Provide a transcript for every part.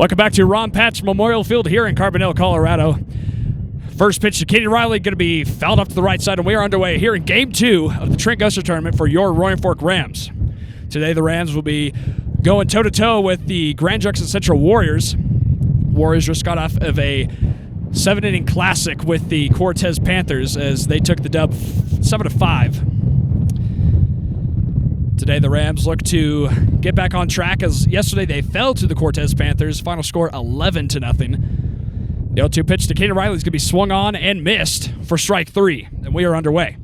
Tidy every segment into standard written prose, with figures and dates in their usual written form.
Welcome back to Ron Patch Memorial Field here in Carbondale, Colorado. First pitch to Katie Riley, going to be fouled up to the right side, and we are underway here in Game 2 of the Trent Gusher Tournament for your Roaring Fork Rams. Today the Rams will be going toe-to-toe with the Grand Junction Central Warriors. Warriors just got off of a 7-inning classic with the Cortez Panthers as they took the dub 7-5. Today the Rams look to get back on track as yesterday they fell to the Cortez Panthers. Final score 11-0. The 0-2 pitch to Katie Riley is going to be swung on and missed for strike 3, and we are underway.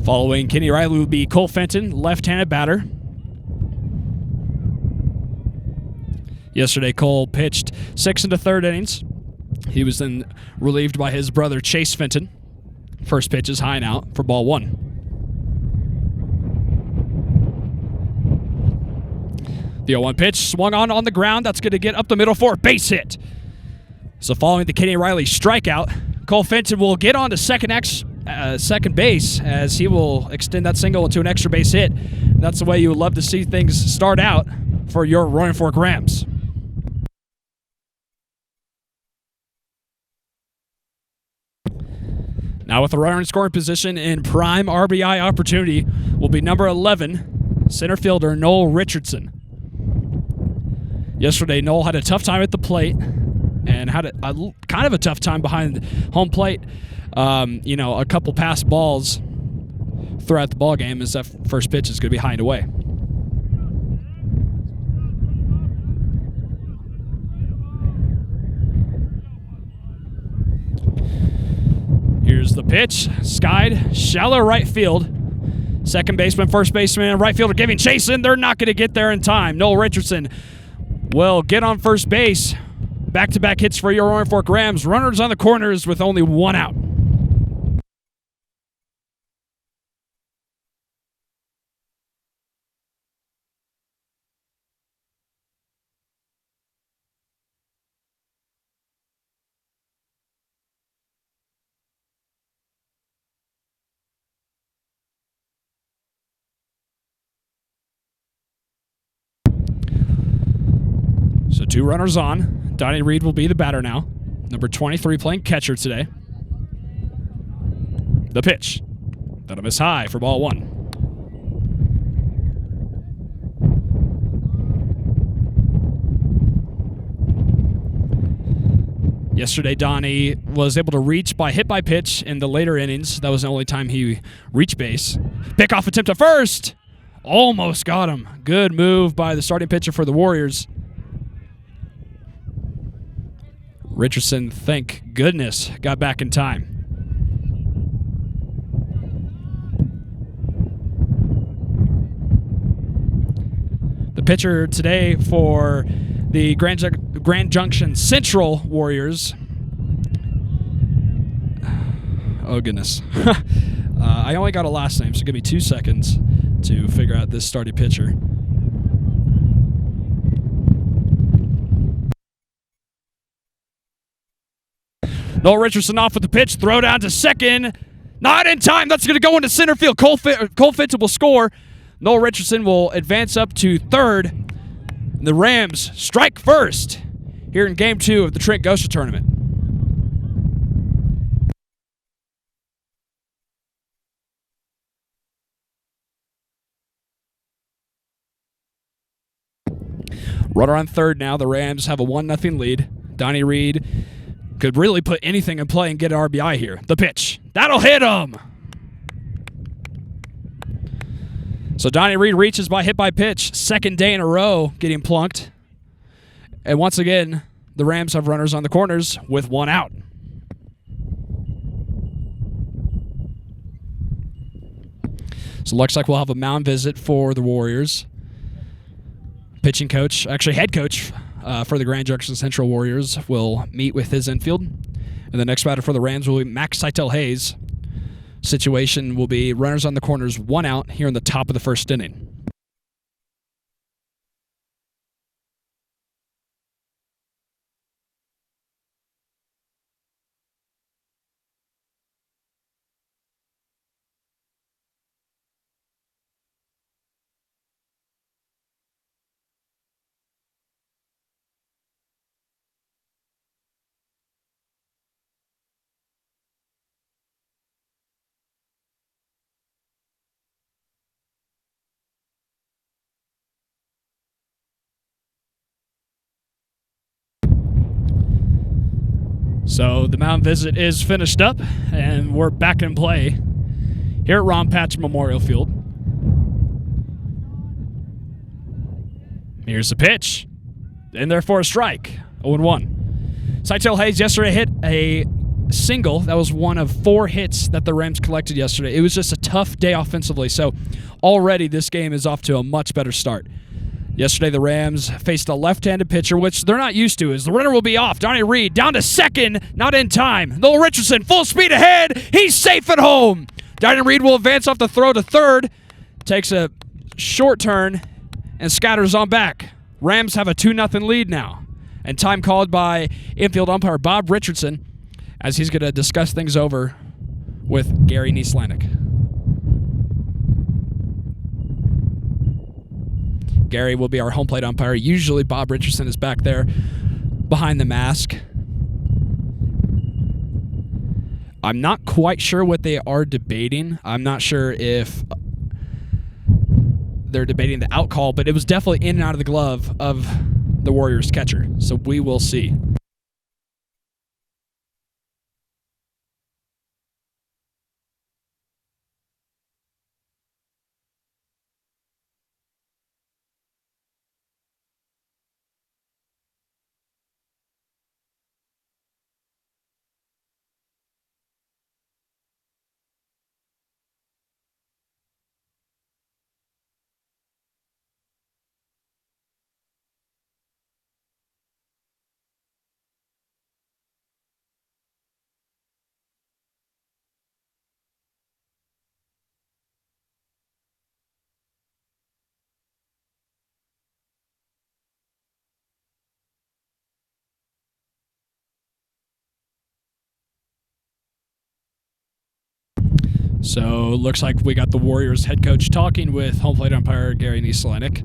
Following Kenny Riley will be Cole Fenton, left-handed batter. Yesterday, Cole pitched 6 1/3 innings. He was then relieved by his brother, Chase Fenton. First pitch is high and out for ball 1. The 0-1 pitch swung on the ground. That's going to get up the middle for a base hit. So following the Kenny Riley strikeout, Cole Fenton will get on to second base as he will extend that single into an extra base hit. That's the way you would love to see things start out for your Roaring Fork Rams. Now with the runner in scoring position in prime RBI opportunity will be number 11, center fielder Noel Richardson. Yesterday, Noel had a tough time at the plate and had a kind of a tough time behind home plate. A couple pass balls throughout the ball game as that first pitch is going to be high and away. Here's the pitch, skied, shallow right field. Second baseman, first baseman, and right fielder giving chase in. They're not going to get there in time. Noel Richardson will get on first base. Back-to-back hits for your Roaring Fork Rams. Runners on the corners with only one out. So 2 runners on. Donnie Reed will be the batter now. Number 23 playing catcher today. The pitch. That'll miss high for ball 1. Yesterday, Donnie was able to reach by hit by pitch in the later innings. That was the only time he reached base. Pickoff attempt at first. Almost got him. Good move by the starting pitcher for the Warriors. Richardson, thank goodness, got back in time. The pitcher today for the Grand Junction Central Warriors. Oh, goodness. I only got a last name, so give me 2 seconds to figure out this starting pitcher. Noel Richardson off with the pitch. Throw down to second. Not in time. That's going to go into center field. Cole Fenton will score. Noel Richardson will advance up to third. And the Rams strike first here in Game 2 of the Trent Gusher Tournament. Runner on third now. The Rams have a 1-0 lead. Donnie Reed could really put anything in play and get an RBI here. The pitch. That'll hit him. So Donnie Reed reaches by hit by pitch. Second day in a row getting plunked. And once again, the Rams have runners on the corners with 1 out. So it looks like we'll have a mound visit for the Warriors. Pitching coach, actually head coach, for the Grand Junction Central Warriors will meet with his infield. And the next batter for the Rams will be Max Seitel Hayes. Situation will be runners on the corners, 1 out here in the top of the first inning. So the mound visit is finished up, and we're back in play here at Ron Patch Memorial Field. Here's the pitch. In there for a strike. 0-1. Seitel Hayes yesterday hit a single. That was one of 4 hits that the Rams collected yesterday. It was just a tough day offensively, so already this game is off to a much better start. Yesterday, the Rams faced a left-handed pitcher, which they're not used to, as the runner will be off. Donnie Reed down to second, not in time. Noel Richardson, full speed ahead. He's safe at home. Donnie Reed will advance off the throw to third, takes a short turn, and scatters on back. Rams have a 2-0 lead now, and time called by infield umpire Bob Richardson, as he's going to discuss things over with Gary Nieslanik. Gary will be our home plate umpire. Usually Bob Richardson is back there behind the mask. I'm not quite sure what they are debating. I'm not sure if they're debating the out call, but it was definitely in and out of the glove of the Warriors catcher. So we will see. So looks like we got the Warriors head coach talking with home plate umpire Gary Nieslanik.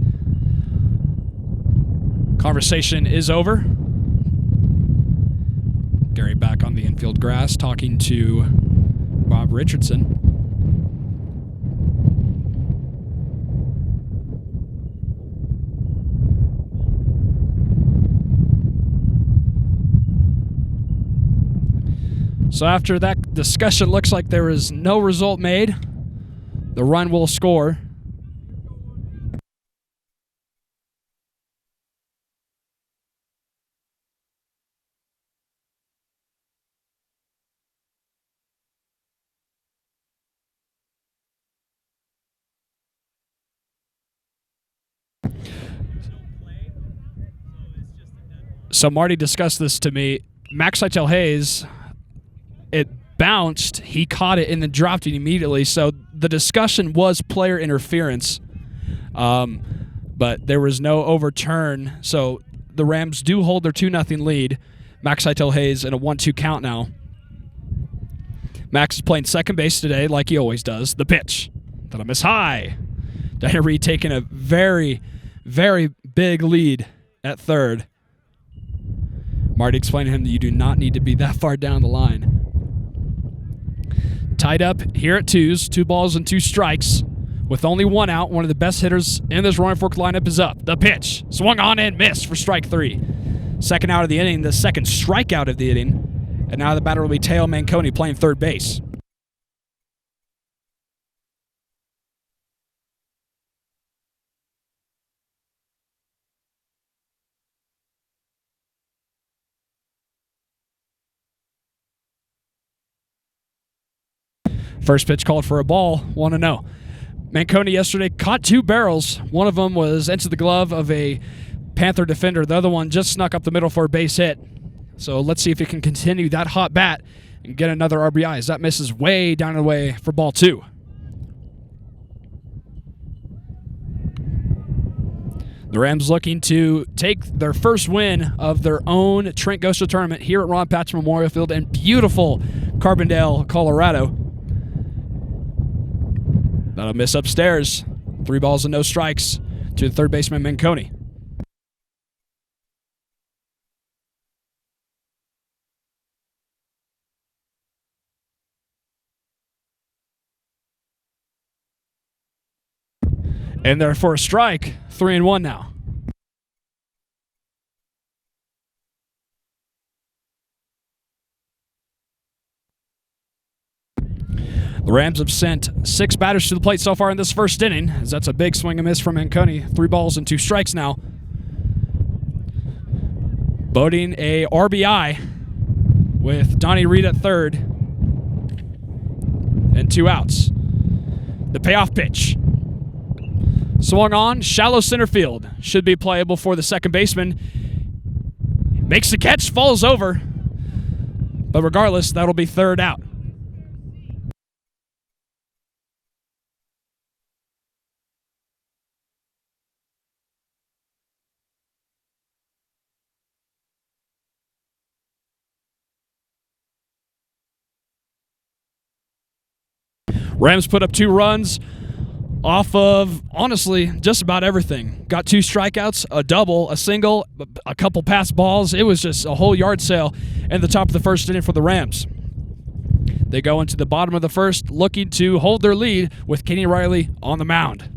Conversation is over. Gary back on the infield grass talking to Bob Richardson. So after that discussion, looks like there is no result made. The run will score. So Marty discussed this to me. Max Seitel Hayes, it bounced, he caught it, and then dropped it immediately. So the discussion was player interference, but there was no overturn. So the Rams do hold their 2-0 lead. Max Seitel Hayes in a 1-2 count now. Max is playing second base today like he always does. The pitch. That'll miss high. Donnie Reed taking a very, very big lead at third. Marty explained to him that you do not need to be that far down the line. Tied up here at 2s, 2 balls and 2 strikes. With only 1 out, one of the best hitters in this Roaring Fork lineup is up. The pitch. Swung on and missed for strike 3. Second out of the inning, the second strikeout of the inning. And now the batter will be Teo Manconi playing third base. First pitch called for a ball, 1-0. Manconi yesterday caught 2 barrels. One of them was into the glove of a Panther defender. The other one just snuck up the middle for a base hit. So let's see if he can continue that hot bat and get another RBI, as that misses way down and away for ball 2. The Rams looking to take their first win of their own Trent Gosha tournament here at Ron Patch Memorial Field in beautiful Carbondale, Colorado. That'll miss upstairs. 3 balls and no strikes to the third baseman Manconi. And there for a strike. 3-1 now. The Rams have sent 6 batters to the plate so far in this first inning, as that's a big swing and miss from Manconi. 3 balls and 2 strikes now. Boding a RBI with Donnie Reed at third and 2 outs. The payoff pitch. Swung on, shallow center field. Should be playable for the second baseman. Makes the catch, falls over. But regardless, that'll be third out. Rams put up 2 runs off of, honestly, just about everything. Got 2 strikeouts, a double, a single, a couple pass balls. It was just a whole yard sale in the top of the first inning for the Rams. They go into the bottom of the first looking to hold their lead with Kenny Riley on the mound.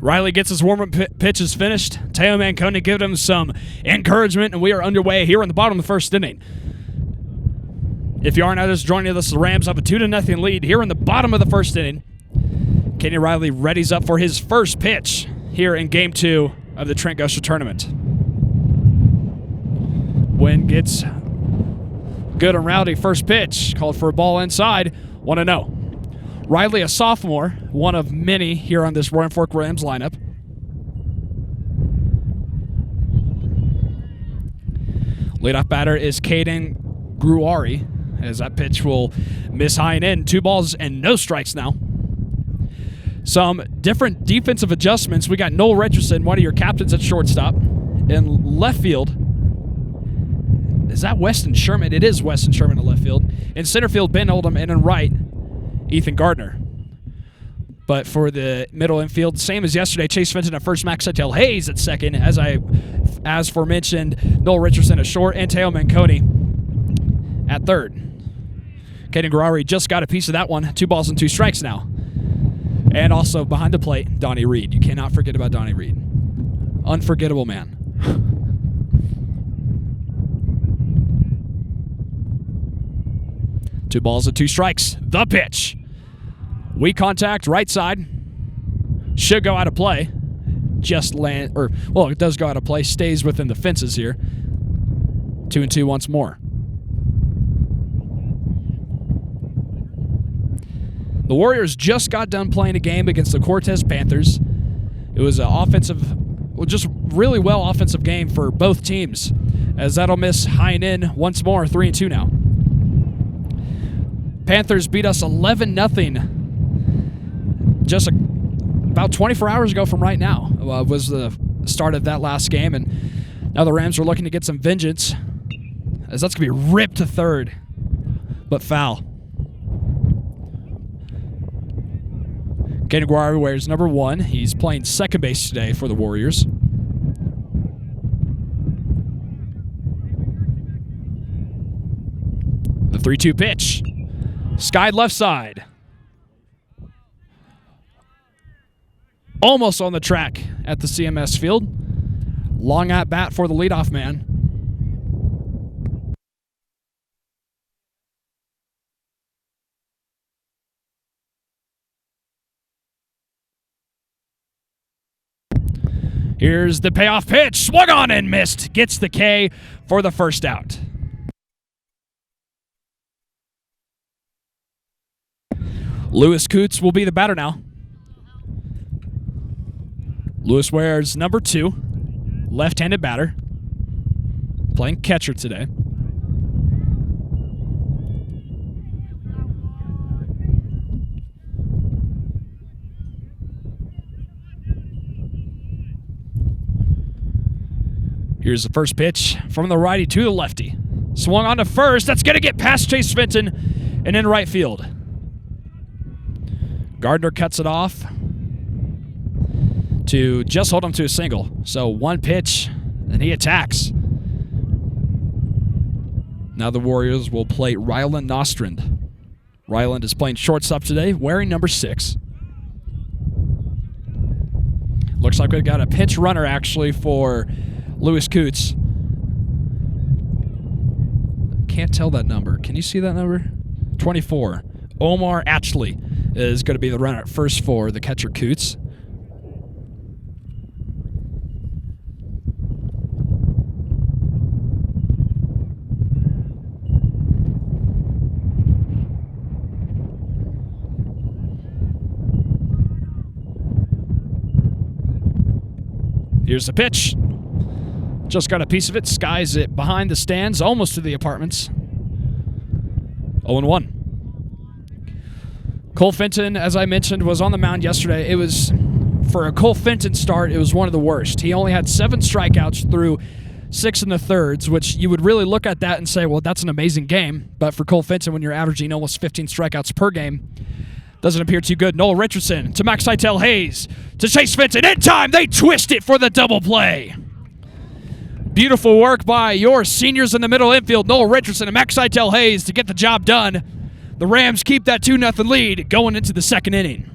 Riley gets his warm-up pitches finished. Teo Manconi giving him some encouragement, and we are underway here in the bottom of the first inning. If you are not just joining us, the Rams have a 2-0 lead here in the bottom of the first inning. Kenny Riley readies up for his first pitch here in Game 2 of the Trent Gusher Tournament. Wind gets good and rowdy. First pitch, called for a ball inside, 1-0. Riley, a sophomore, one of many here on this Roaring Fork Rams lineup. Leadoff batter is Caden Gruari, as that pitch will miss high and in. 2 balls and no strikes now. Some different defensive adjustments. We got Noel Richardson, one of your captains at shortstop. In left field, is that Weston Sherman? It is Weston Sherman in left field. In center field, Ben Oldham, and in right, Ethan Gardner. But for the middle infield, same as yesterday, Chase Fenton at first, Max Setel Hayes at second, as aforementioned, Noel Richardson at short, and Teo Manconi at third. Caden Guerrari just got a piece of that one. 2 balls and 2 strikes now. And also behind the plate, Donnie Reed. You cannot forget about Donnie Reed. Unforgettable man. Two balls and 2 strikes. The pitch. Weak contact, right side. Should go out of play. Just land, it does go out of play. Stays within the fences here. 2-2 once more. The Warriors just got done playing a game against the Cortez Panthers. It was an just really well offensive game for both teams, as that'll miss high and in once more. 3-2 now. Panthers beat us 11-0 just about 24 hours ago from right now. Was the start of that last game, and now the Rams are looking to get some vengeance, as that's going to be ripped to third, but foul. Caden Guerrari wears number 1. He's playing second base today for the Warriors. The The 3-2 pitch. Skied left side. Almost on the track at the CMS field. Long at bat for the leadoff man. Here's the payoff pitch. Swung on and missed. Gets the K for the first out. Lewis Coots will be the batter now. Lewis wears number 2, left-handed batter, playing catcher today. Here's the first pitch from the righty to the lefty. Swung on to first. That's going to get past Chase Fenton and in right field. Gardner cuts it off to just hold him to a single. So one pitch, and he attacks. Now the Warriors will play Ryland Nostrand. Ryland is playing shortstop today, wearing number 6. Looks like we've got a pinch runner, actually, for Lewis Coots. Can't tell that number. Can you see that number? 24. Omar Atchley is going to be the runner at first for the catcher Coots. Here's the pitch. Just got a piece of it. Skies it behind the stands, almost to the apartments. 0-1. Cole Fenton, as I mentioned, was on the mound yesterday. It was, for a Cole Fenton start, it was one of the worst. He only had 7 strikeouts through 6 1/3, which you would really look at that and say, well, that's an amazing game. But for Cole Fenton, when you're averaging almost 15 strikeouts per game, doesn't appear too good. Noel Richardson to Max Seitel Hayes to Chase Fenton. In time, they twist it for the double play. Beautiful work by your seniors in the middle infield, Noel Richardson and Max Seitel Hayes, to get the job done. The Rams keep that 2-0 lead going into the second inning.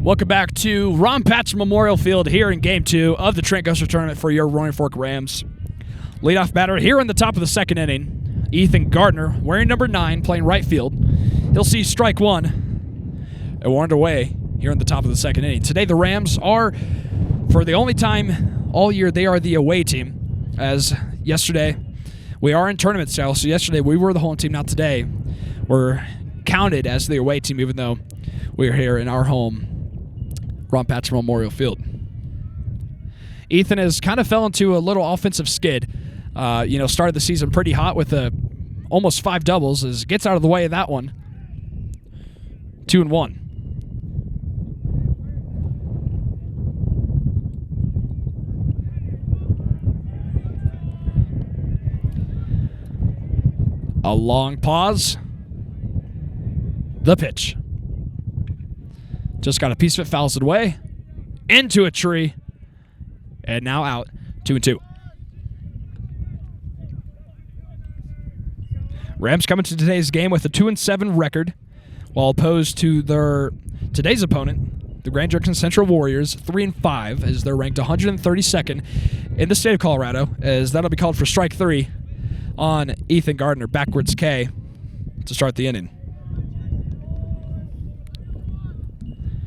Welcome back to Ron Patch Memorial Field here in Game 2 of the Trent Gusser Tournament for your Roaring Fork Rams. Leadoff batter here in the top of the second inning, Ethan Gardner, wearing number 9, playing right field. He'll see strike 1, and we're underway here in the top of the second inning. Today the Rams are, for the only time all year, they are the away team, as yesterday we are in tournament style, so yesterday we were the home team. Now today we're counted as the away team, even though we're here in our home Ron Patch Memorial Field. Ethan has kind of fell into a little offensive skid. Started the season pretty hot with a almost 5 doubles as gets out of the way of that one. 2-1. A long pause. The pitch. Just got a piece of it, fouls it away. Into a tree. And now out. 2-2. Rams come into today's game with a 2-7 record, while opposed to their today's opponent, the Grand Junction Central Warriors, 3-5, as they're ranked 132nd in the state of Colorado, as that'll be called for strike 3 on Ethan Gardner, backwards K, to start the inning.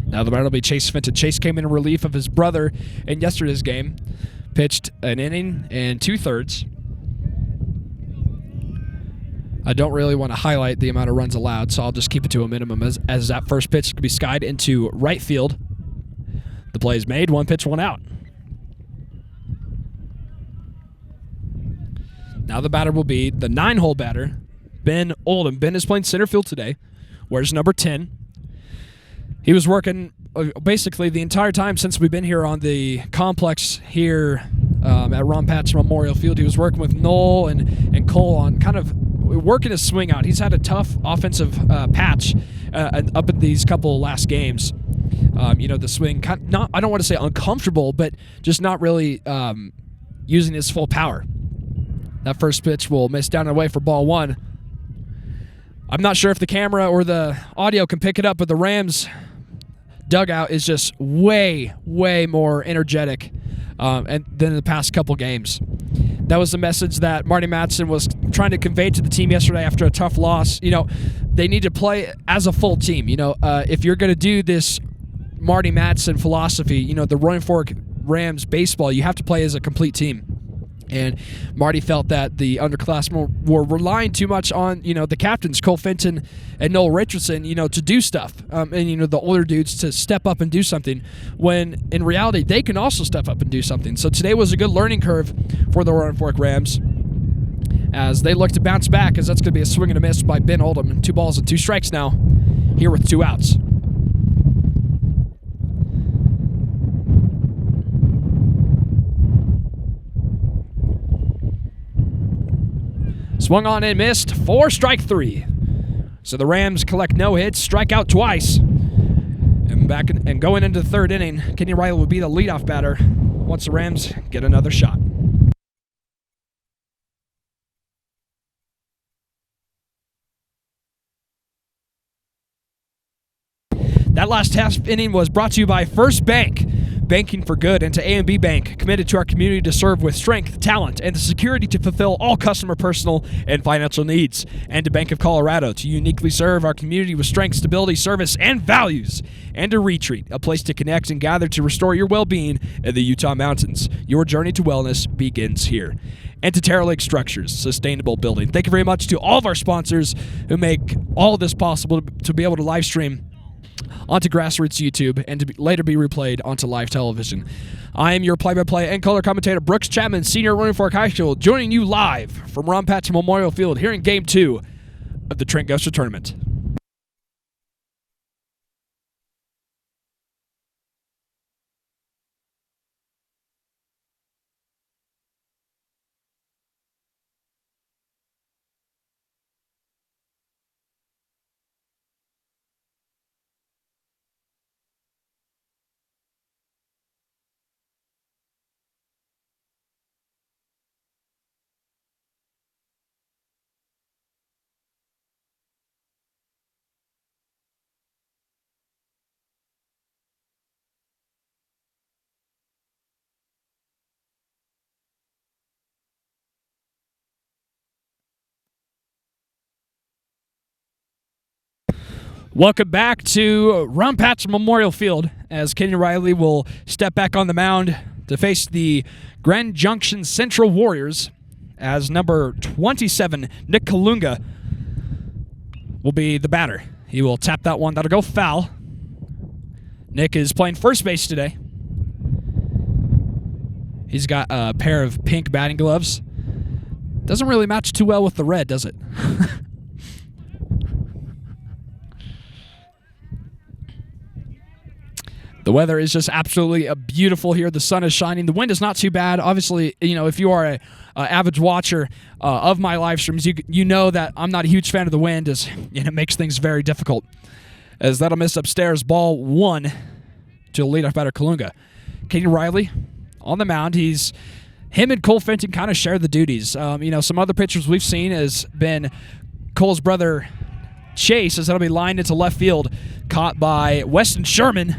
Now the batter will be Chase Fenton. Chase came in relief of his brother in yesterday's game, pitched an inning and 2/3. I don't really want to highlight the amount of runs allowed, so I'll just keep it to a minimum as that first pitch could be skied into right field. The play is made, 1 pitch, 1 out. Now the batter will be the 9-hole batter, Ben Oldham. Ben is playing center field today. Wears number 10. He was working basically the entire time since we've been here on the complex here at Ron Patch Memorial Field. He was working with Noel and Cole on kind of working his swing out. He's had a tough offensive patch up in these couple last games. The swing, I don't want to say uncomfortable, but just not really using his full power. That first pitch will miss down and away for ball 1. I'm not sure if the camera or the audio can pick it up, but the Rams dugout is just way, way more energetic than in the past couple games. That was the message that Marty Madsen was trying to convey to the team yesterday after a tough loss. They need to play as a full team. If you're going to do this Marty Madsen philosophy, the Roaring Fork Rams baseball, you have to play as a complete team. And Marty felt that the underclassmen were relying too much on, the captains, Cole Fenton and Noel Richardson, to do stuff. And, the older dudes to step up and do something, when in reality, they can also step up and do something. So today was a good learning curve for the Roaring Fork Rams as they look to bounce back, as that's going to be a swing and a miss by Ben Oldham. 2 balls and 2 strikes now, here with 2 outs. Swung on and missed for strike 3. So the Rams collect no hits, strike out twice. And going into the 3rd inning, Kenny Riley will be the leadoff batter once the Rams get another shot. That last half inning was brought to you by First Bank. Banking for good, and to A&B Bank, committed to our community to serve with strength, talent, and the security to fulfill all customer personal and financial needs. And to Bank of Colorado, to uniquely serve our community with strength, stability, service, and values. And to Retreat, a place to connect and gather to restore your well-being in the Utah mountains. Your journey to wellness begins here. And to Terra Lake Structures, sustainable building. Thank you very much to all of our sponsors who make all of this possible to be able to live stream onto GrassRoots YouTube and to later be replayed onto live television. I am your play-by-play and color commentator, Brooks Chatman, senior at Roaring Fork High School, joining you live from Ron Patch Memorial Field here in Game 2 of the Trent Gosser Tournament. Welcome back to Ron Patch Memorial Field as Kenny Riley will step back on the mound to face the Grand Junction Central Warriors as number 27, Nick Kalunga, will be the batter. He will tap that one. That'll go foul. Nick is playing first base today. He's got a pair of pink batting gloves. Doesn't really match too well with the red, does it? The weather is just absolutely beautiful here. The sun is shining. The wind is not too bad. Obviously, if you are a average watcher of my live streams, you know that I'm not a huge fan of the wind, and it makes things very difficult. As that'll miss upstairs, ball 1 to the leadoff batter, Kalunga. Katie Riley on the mound. Him and Cole Fenton kind of share the duties. Some other pitchers we've seen has been Cole's brother Chase, as that'll be lined into left field, caught by Weston Sherman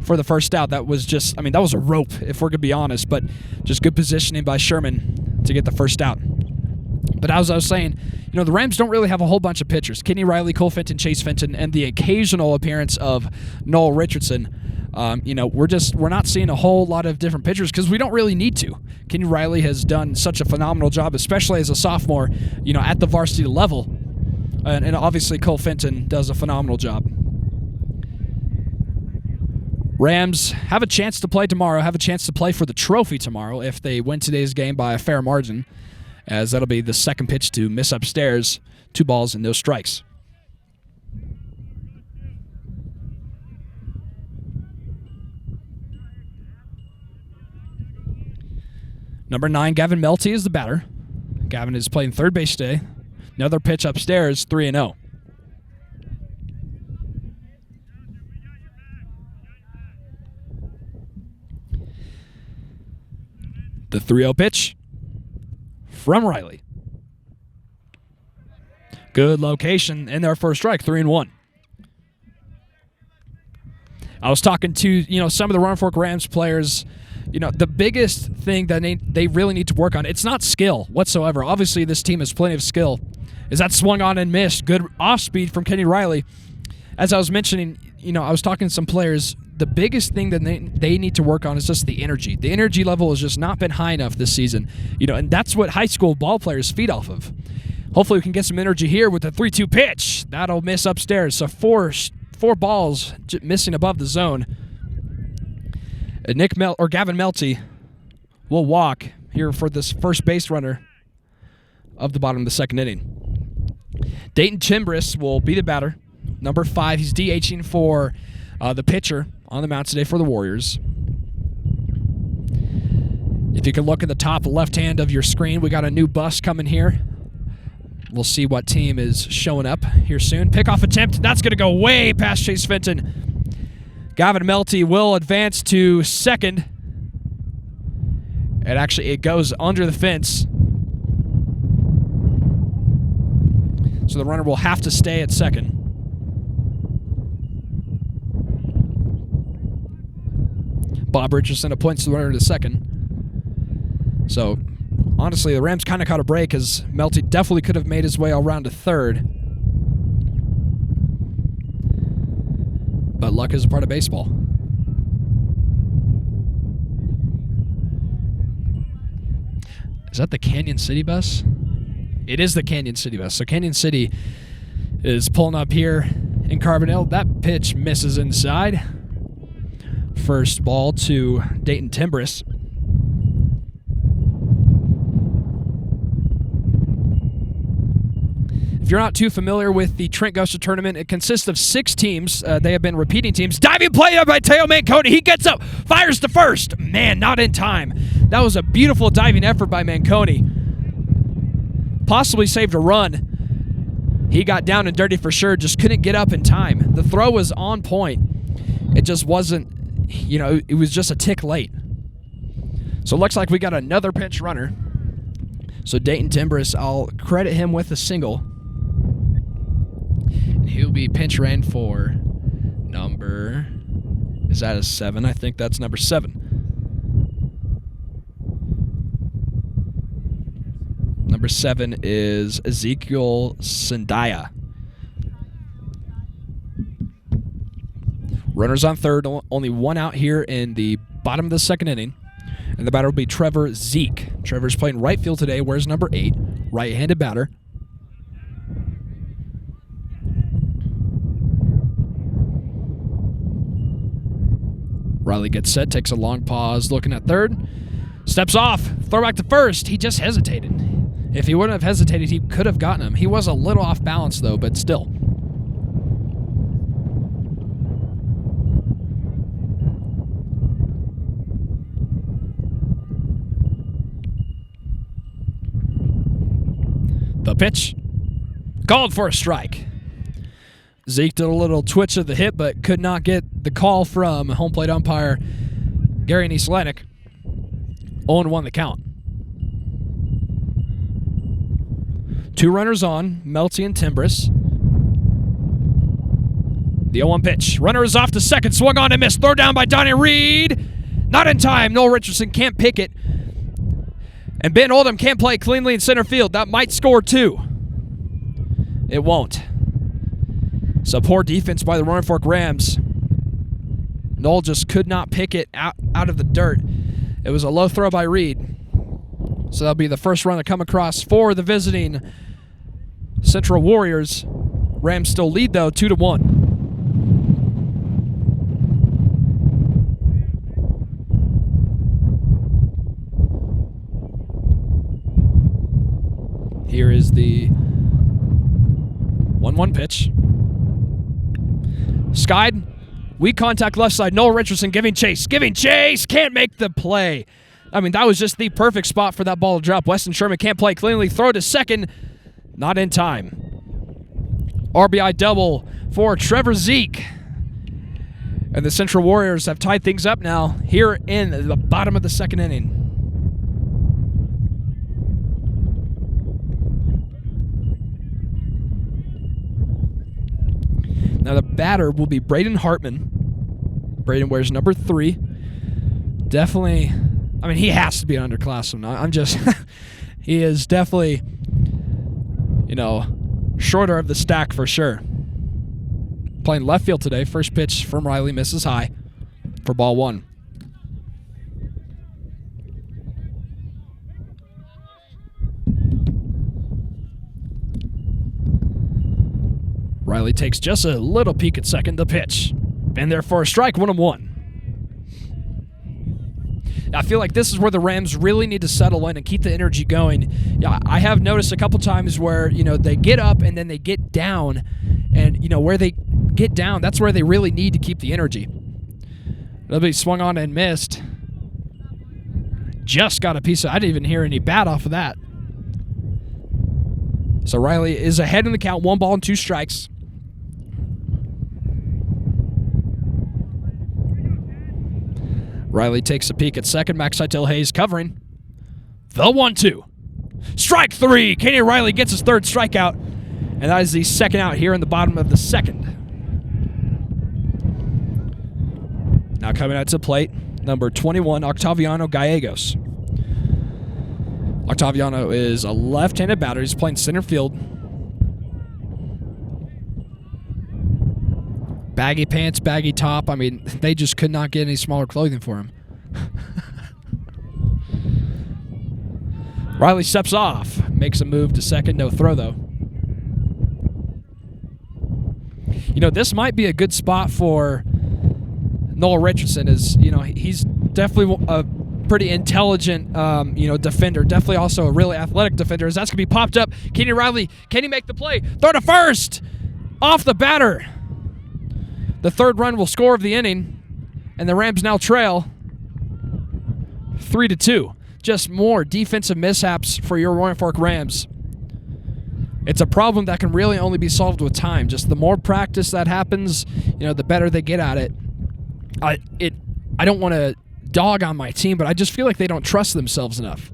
for the first out. That was that was a rope, if we're going to be honest, but just good positioning by Sherman to get the first out. But as I was saying, the Rams don't really have a whole bunch of pitchers. Kenny Riley, Cole Fenton, Chase Fenton, and the occasional appearance of Noel Richardson. We're not seeing a whole lot of different pitchers because we don't really need to. Kenny Riley has done such a phenomenal job, especially as a sophomore, at the varsity level. And obviously Cole Fenton does a phenomenal job. Rams have a chance to play tomorrow, have a chance to play for the trophy tomorrow if they win today's game by a fair margin, as that'll be the second pitch to miss upstairs. 2 balls and no strikes. Number 9, Gavin Melty is the batter. Gavin is playing third base today. Another pitch upstairs, 3-0. The 3-0 pitch from Riley. Good location in their first strike, 3-1. I was talking to, some of the Roaring Fork Rams players. The biggest thing that they really need to work on, it's not skill whatsoever. Obviously, this team has plenty of skill. Is that swung on and missed. Good off-speed from Kenny Riley. As I was mentioning, I was talking to some players. The biggest thing that they need to work on is just the energy. The energy level has just not been high enough this season. And that's what high school ball players feed off of. Hopefully we can get some energy here with the 3-2 pitch. That'll miss upstairs. So four balls missing above the zone. Gavin Melty will walk here for this first base runner of the bottom of the second inning. Dayton Chimbress will be the batter. Number 5, he's DHing for the pitcher on the mound today for the Warriors. If you can look at the top left hand of your screen, we got a new bus coming here. We'll see what team is showing up here soon. Pickoff attempt. That's going to go way past Chase Fenton. Gavin Melty will advance to second. And actually, it goes under the fence. So the runner will have to stay at second. Bob Richardson appoints the runner to second. So, honestly, the Rams kind of caught a break because Melty definitely could have made his way all around to third. But luck is a part of baseball. Is that the Canyon City bus? It is the Canyon City bus. So Canyon City is pulling up here in Carbondale. That pitch misses inside. First ball to Dayton Chimbress. If you're not too familiar with the Trent Gusher tournament, it consists of 6 teams. They have been repeating teams. Diving play by Teo Manconi. He gets up, fires to first. Man, not in time. That was a beautiful diving effort by Manconi. Possibly saved a run. He got down and dirty for sure, just couldn't get up in time. The throw was on point. It just wasn't, it was just a tick late. So it looks like we got another pinch runner. So Dayton Chimbress, I'll credit him with a single. He'll be pinch ran for number, is that a 7? I think that's number 7. Number 7 is Ezekiel Sandaya. Runners on third, only one out here in the bottom of the second inning. And the batter will be Trevor Zeke. Trevor's playing right field today, wears number 8, right-handed batter. Riley gets set, takes a long pause, looking at third. Steps off, throw back to first. He just hesitated. If he wouldn't have hesitated, he could have gotten him. He was a little off balance, though, but still. The pitch. Called for a strike. Zeke did a little twitch of the hip, but could not get the call from home plate umpire Gary Nieslenik. 0-1 the count. 2 runners on, Melty and Timbris. The 0-1 pitch. Runner is off to second, swung on and missed. Throw down by Donnie Reed. Not in time. Noel Richardson can't pick it. And Ben Oldham can't play cleanly in center field. That might score 2. It won't. So poor defense by the Roaring Fork Rams. Noel just could not pick it out of the dirt. It was a low throw by Reed. So that'll be the first run to come across for the visiting Central Warriors. Rams still lead, though, 2-1. Here is the 1-1 pitch. Skied. Weak contact left side. Noel Richardson giving chase. Can't make the play. I mean, that was just the perfect spot for that ball to drop. Weston Sherman can't play cleanly. Throw to second. Not in time. RBI double for Trevor Zeke. And the Central Warriors have tied things up now here in the bottom of the second inning. Now the batter will be Braden Hartman. Braden wears number 3. Definitely, I mean, he has to be an underclassman. He is definitely, shorter of the stack for sure. Playing left field today. First pitch from Riley misses high for ball 1. Riley takes just a little peek at second. The pitch. Been there for a strike. 1-1. I feel like this is where the Rams really need to settle in and keep the energy going. Yeah, I have noticed a couple times where, they get up and then they get down. And, where they get down, that's where they really need to keep the energy. Nobody swung on and missed. Just got a piece of... I didn't even hear any bat off of that. So Riley is ahead in the count. 1 ball and 2 strikes. Riley takes a peek at second. Max Seitel Hayes covering. The 1-2. Strike 3. Kenny Riley gets his 3rd strikeout. And that is the second out here in the bottom of the second. Now coming out to plate, number 21, Octaviano Gallegos. Octaviano is a left-handed batter. He's playing center field. Baggy pants, baggy top. I mean, they just could not get any smaller clothing for him. Riley steps off, makes a move to second. No throw, though. This might be a good spot for Noel Richardson. He's definitely a pretty intelligent, defender. Definitely also a really athletic defender. As that's going to be popped up. Kenny Riley, can he make the play? Throw to first! Off the batter. The 3rd run will score of the inning, and the Rams now trail 3-2. Just more defensive mishaps for your Roaring Fork Rams. It's a problem that can really only be solved with time. Just the more practice that happens, the better they get at it. I don't want to dog on my team, but I just feel like they don't trust themselves enough.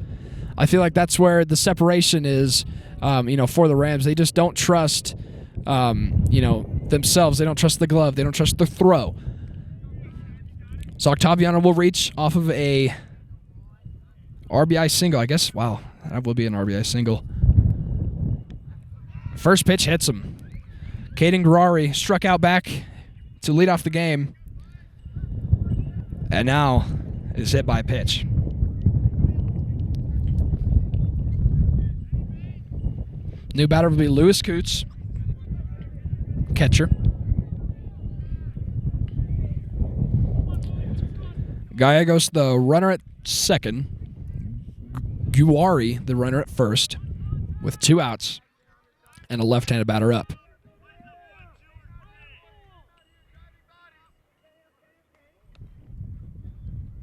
I feel like that's where the separation is, for the Rams. They just don't trust, themselves. They don't trust the glove. They don't trust the throw. So Octaviano will reach off of a RBI single, I guess. Wow, that will be an RBI single. First pitch hits him. Caden Garari struck out back to lead off the game. And now is hit by a pitch. New batter will be Lewis Coots, catcher. Gallegos, the runner at second. Guari, the runner at first. with 2 outs and a left-handed batter up.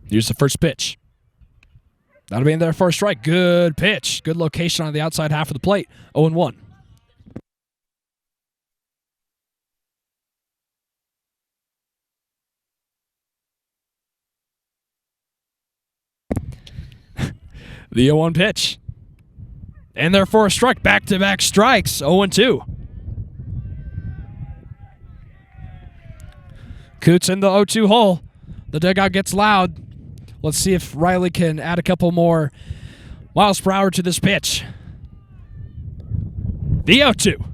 Here's the first pitch. That'll be in there for a strike. Good pitch. Good location on the outside half of the plate. 0-1. The 0-1 pitch. And there for a strike. Back-to-back strikes. 0-2. Coots in the 0-2 hole. The dugout gets loud. Let's see if Riley can add a couple more miles per hour to this pitch. The 0-2.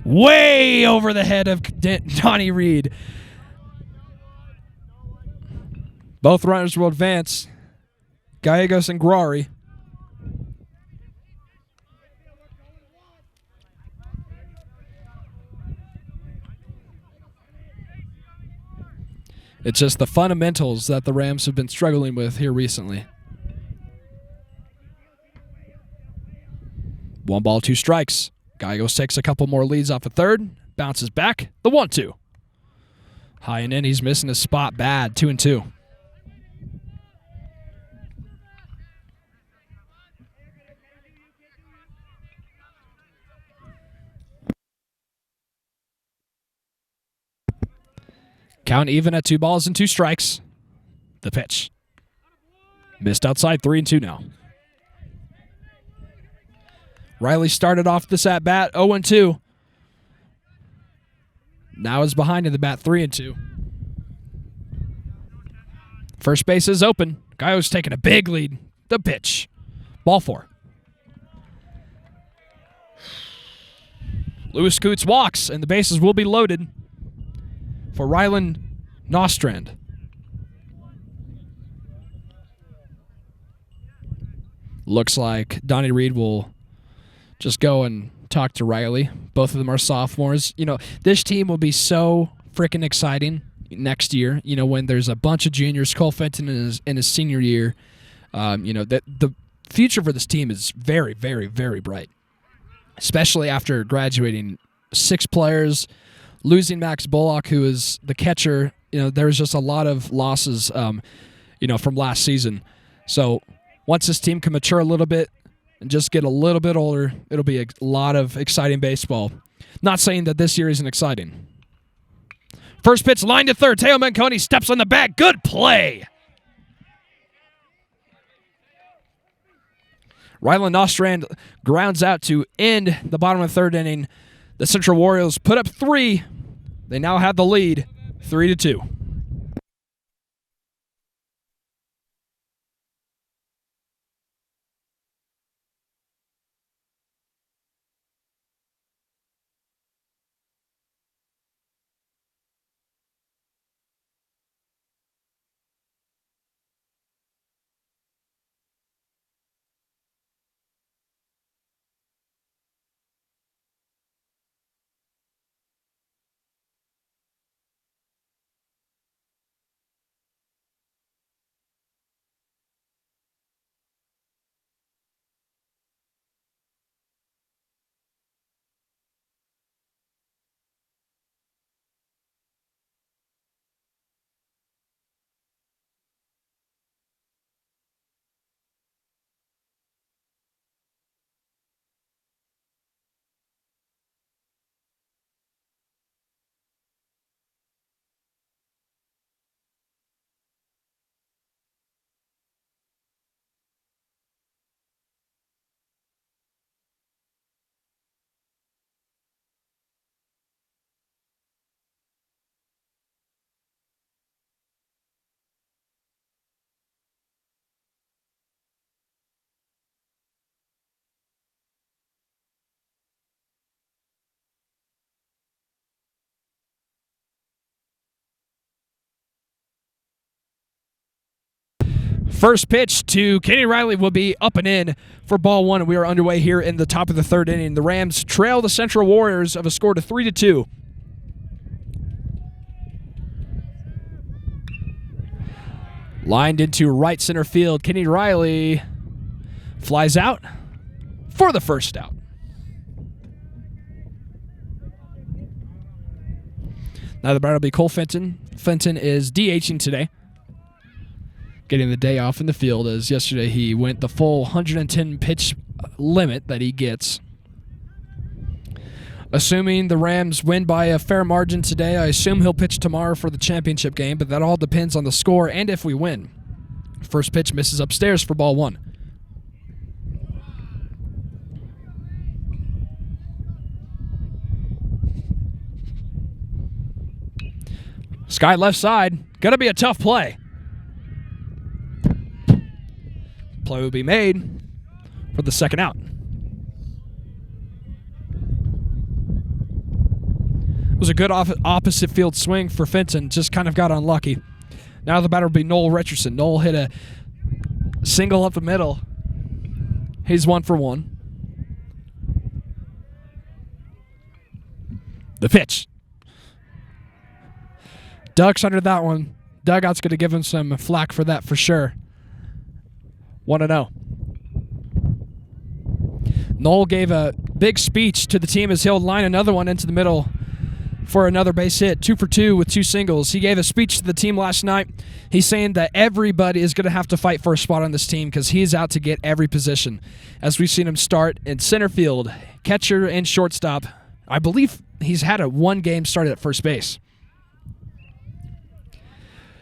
Way over the head of Donnie Reed. Both runners will advance. Gallegos and Guari. It's just the fundamentals that the Rams have been struggling with here recently. 1 ball, 2 strikes. Gallegos takes a couple more leads off a third. Bounces back. The 1-2. High and in. He's missing his spot bad. 2-2. Count even at 2 balls and 2 strikes. The pitch. Missed outside, 3-2 now. Riley started off this at-bat 0-2. Now is behind in the bat 3-2. First base is open. Gallegos taking a big lead. The pitch. Ball 4. Lewis Coots walks, and the bases will be loaded for Ryland Nostrand. Looks like Donnie Reed will just go and talk to Riley. Both of them are sophomores. You know, this team will be so freaking exciting next year, you know, when there's a bunch of juniors. Cole Fenton in his senior year. You know, that the future for this team is very, very, very bright, especially after graduating 6 players. Losing Max Bullock, who is the catcher, you know, there was just a lot of losses, you know, from last season. So once this team can mature a little bit and just get a little bit older, it'll be a lot of exciting baseball. Not saying that this year isn't exciting. First pitch, line to third. Teo Manconi steps on the bag. Good play. Ryland Nostrand grounds out to end the bottom of the 3rd inning. The Central Warriors put up 3. They now have the lead, 3-2. First pitch to Kenny Riley will be up and in for ball 1. We are underway here in the top of the 3rd inning. The Rams trail the Central Warriors of a score to 3-2. Lined into right center field. Kenny Riley flies out. for the first out. Now the batter will be Cole Fenton. Fenton is DHing today, getting the day off in the field, as yesterday he went the full 110 pitch limit that he gets. Assuming the Rams win by a fair margin today, I assume he'll pitch tomorrow for the championship game, but that all depends on the score and if we win. First pitch misses upstairs for ball one. Sky left side. Going to be a tough play. Play will be made for the second out. It was a good opposite field swing for Fenton. Just kind of got unlucky. Now the batter will be Noel Richardson. Noel hit a single up the middle. He's 1 for 1. The pitch. Ducks under that one. Dugout's going to give him some flack for that for sure. 1-0. Noel gave a big speech to the team as he'll line another one into the middle for another base hit. 2 for 2 with 2 singles. He gave a speech to the team last night. He's saying that everybody is going to have to fight for a spot on this team because he's out to get every position. As we've seen him start in center field, catcher, and shortstop. I believe he's had a 1-game start at first base.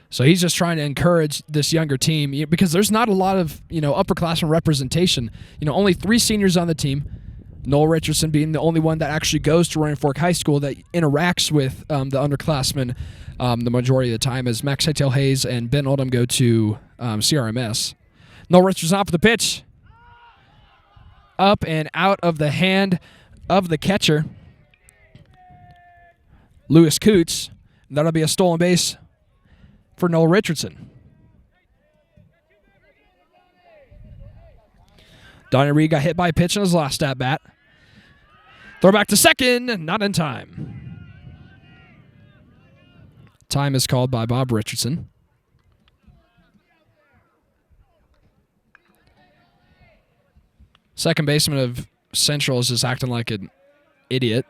So he's just trying to encourage this younger team because there's not a lot of, upperclassmen representation. Only 3 seniors on the team. Noel Richardson being the only one that actually goes to Roaring Fork High School that interacts with the underclassmen the majority of the time, as Max Hightail Hayes and Ben Oldham go to CRMS. Noel Richardson off the pitch. Up and out of the hand of the catcher, Lewis Coots. That'll be a stolen base for Noel Richardson. Donnie Reed got hit by a pitch in his last at-bat. Throw back to second, not in time. Time is called by Bob Richardson. Second baseman of Central is just acting like an idiot.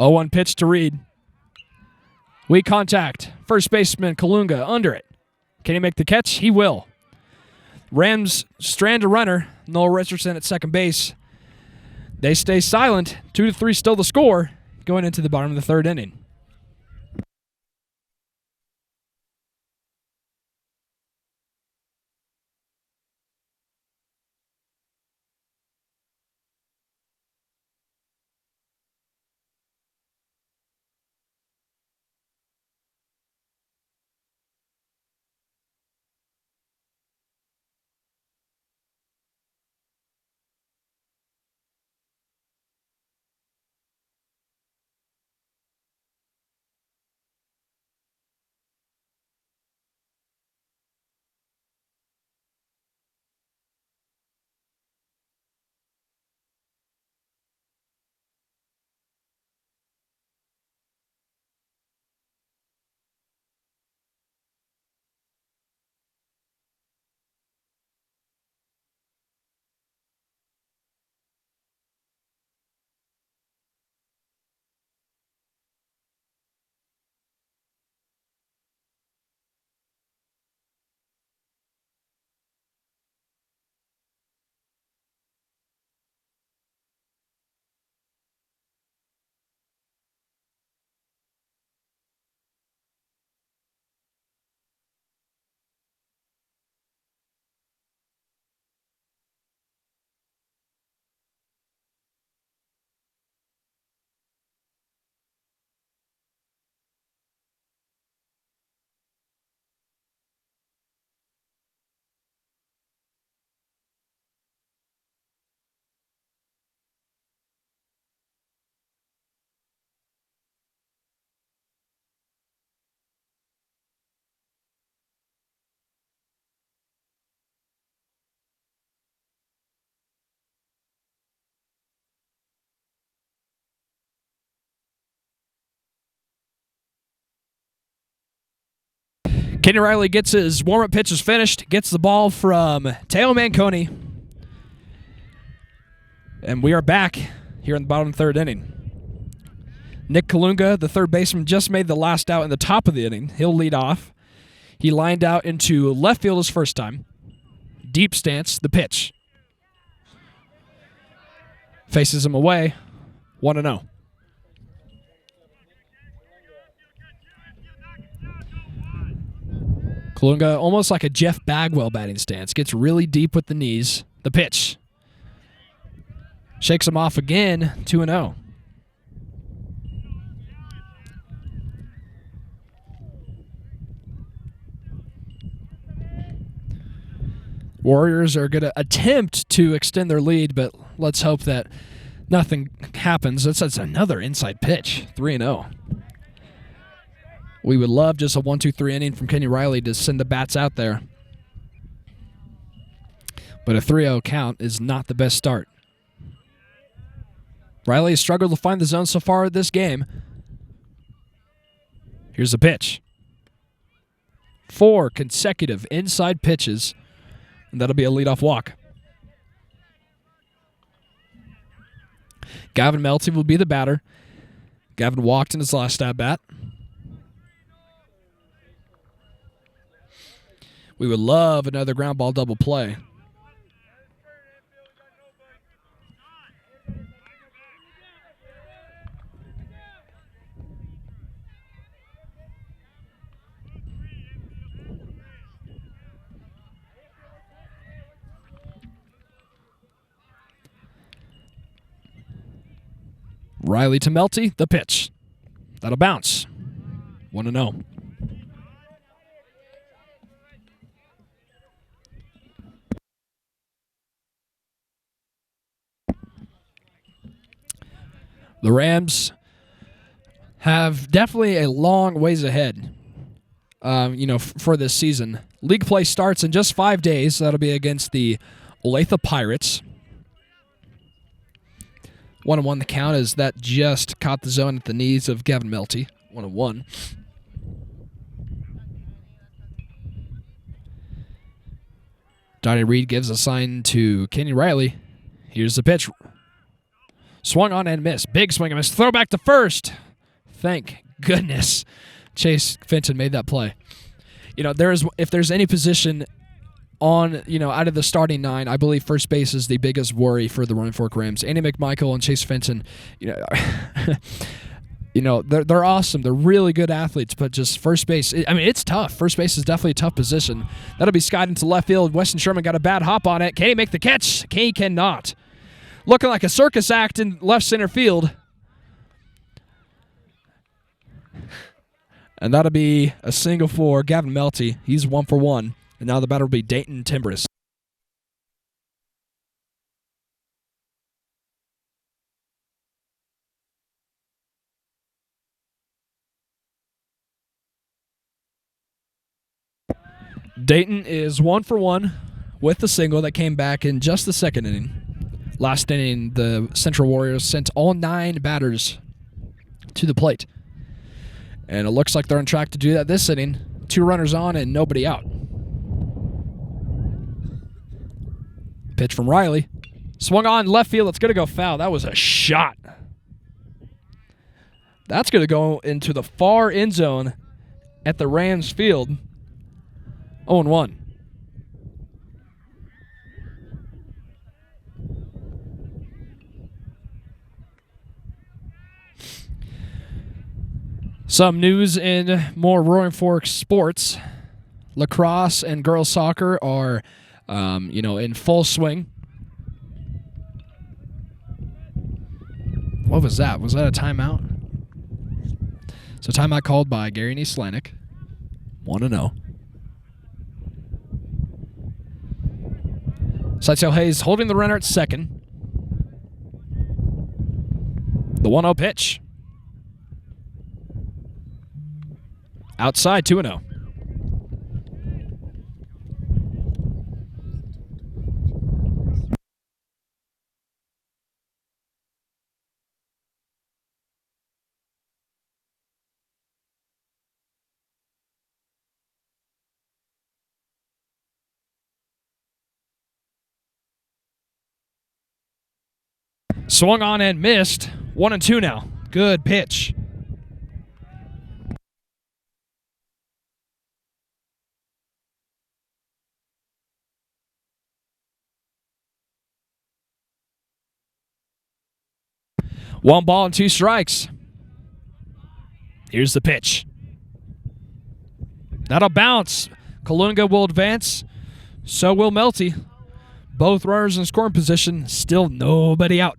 0-1 pitch to Reed. Weak contact. First baseman Kalunga under it. Can he make the catch? He will. Rams strand a runner. Noel Richardson at second base. They stay silent. 2-3 still the score going into the bottom of the third inning. Kenny Riley gets his warm-up pitches finished, gets the ball from Teo Manconi. And we are back here in the bottom of the third inning. Nick Kalunga, the third baseman, just made the last out in the top of the inning. He'll lead off. He lined out into left field his first time. Deep stance, the pitch. Faces him away, 1-0. Kalunga, almost like a Jeff Bagwell batting stance, gets really deep with the knees. The pitch. Shakes him off again, 2-0. Warriors are going to attempt to extend their lead, but let's hope that nothing happens. That's another inside pitch, 3-0. We would love just a 1-2-3 inning from Kenny Riley to send the bats out there. But a 3-0 count is not the best start. Riley has struggled to find the zone so far this game. Here's the pitch. 4 consecutive inside pitches, and that'll be a leadoff walk. Gavin Melty will be the batter. Gavin walked in his last at-bat. We would love another ground ball double play. Riley to Melty, the pitch. That'll bounce. 1-0. The Rams have definitely a long ways ahead, for this season. League play starts in just 5 days. That'll be against the Olathe Pirates. 1-1 the count as that just caught the zone at the knees of Gavin Melty. 1-1. Donnie Reed gives a sign to Kenny Riley. Here's the pitch. Swung on and missed. Big swing and miss. Throw back to first. Thank goodness Chase Fenton made that play. If there's any position on, out of the starting 9, I believe first base is the biggest worry for the Roaring Fork Rams. Andy McMichael and Chase Fenton, they're awesome. They're really good athletes, but just first base, it's tough. First base is definitely a tough position. That'll be skied into left field. Weston Sherman got a bad hop on it. Can he make the catch? He cannot. Looking like a circus act in left center field. And that'll be a single for Gavin Melty. He's 1 for 1. And now the batter will be Dayton Timbrus. Dayton is 1 for 1 with the single that came back in just the second inning. Last inning, the Central Warriors sent all 9 batters to the plate. And it looks like they're on track to do that this inning. 2 runners on and nobody out. Pitch from Riley. Swung on left field. It's going to go foul. That was a shot. That's going to go into the far end zone at the Rams field. 0-1. Some news in more Roaring Fork sports. Lacrosse and girls soccer are, in full swing. What was that? Was that a timeout? So timeout called by Gary Neeslanik. 1-0. Sightsail Hayes holding the runner at second. The 1-0 pitch. Outside, 2-0. Swung on and missed. 1-2 now. Good pitch. One ball and 2 strikes. Here's the pitch. That'll bounce. Kalunga will advance. So will Melty. Both runners in scoring position. Still nobody out.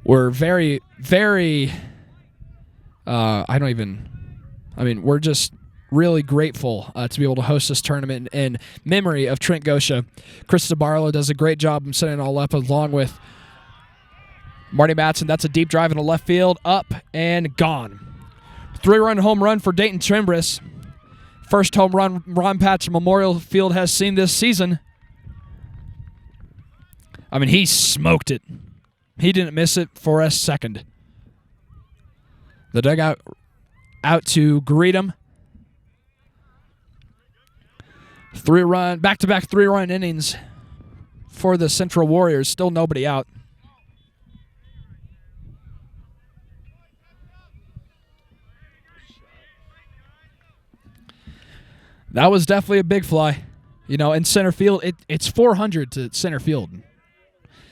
We're very, very, we're just really grateful to be able to host this tournament in memory of Trent Gosha. Chris DeBarlo does a great job of setting it all up along with Marty Matson. That's a deep drive in the left field, up and gone. 3-run home run for Dayton Trimbris. First home run Ron Patch Memorial Field has seen this season. I mean, he smoked it. He didn't miss it for a second. The dugout out to greet him. Back-to-back 3-run innings for the Central Warriors. Still nobody out. That was definitely a big fly. You know, in center field, it's 400 to center field.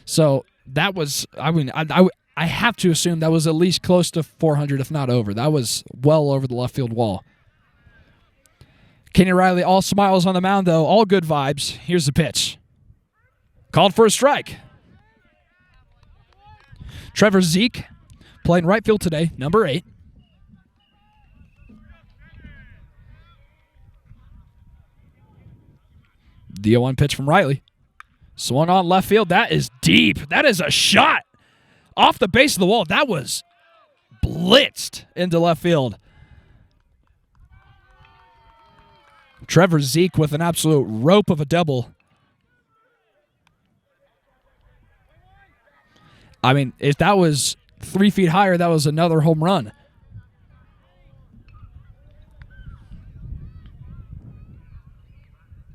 So that was, I have to assume that was at least close to 400, if not over. That was well over the left field wall. Kenny Riley, all smiles on the mound, though. All good vibes. Here's the pitch. Called for a strike. Trevor Zeke playing right field today, number 8. The 0-1 pitch from Riley. Swung on left field. That is deep. That is a shot. Off the base of the wall. That was blitzed into left field. Trevor Zeke with an absolute rope of a double. I mean, if that was 3 feet higher, that was another home run.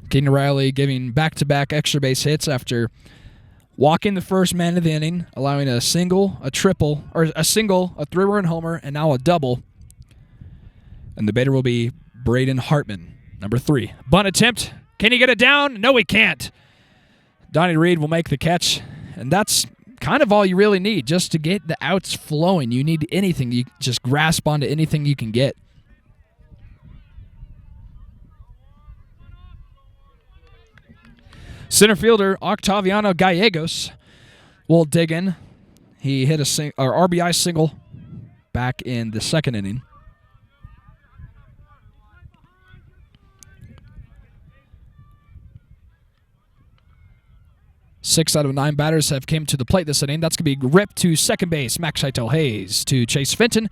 Kenny Riley giving back-to-back extra base hits after walking the first man of the inning, allowing a single, a triple, or a single, a 3-run homer, and now a double. And the batter will be Braden Hartman. Number 3. Bunt attempt. Can he get it down? No, he can't. Donnie Reed will make the catch. And that's kind of all you really need just to get the outs flowing. You need anything. You just grasp onto anything you can get. Center fielder Octaviano Gallegos will dig in. He hit a RBI single back in the second inning. 6 out of 9 batters have came to the plate this inning. That's going to be ripped to second base. Max Hytel Hayes to Chase Fenton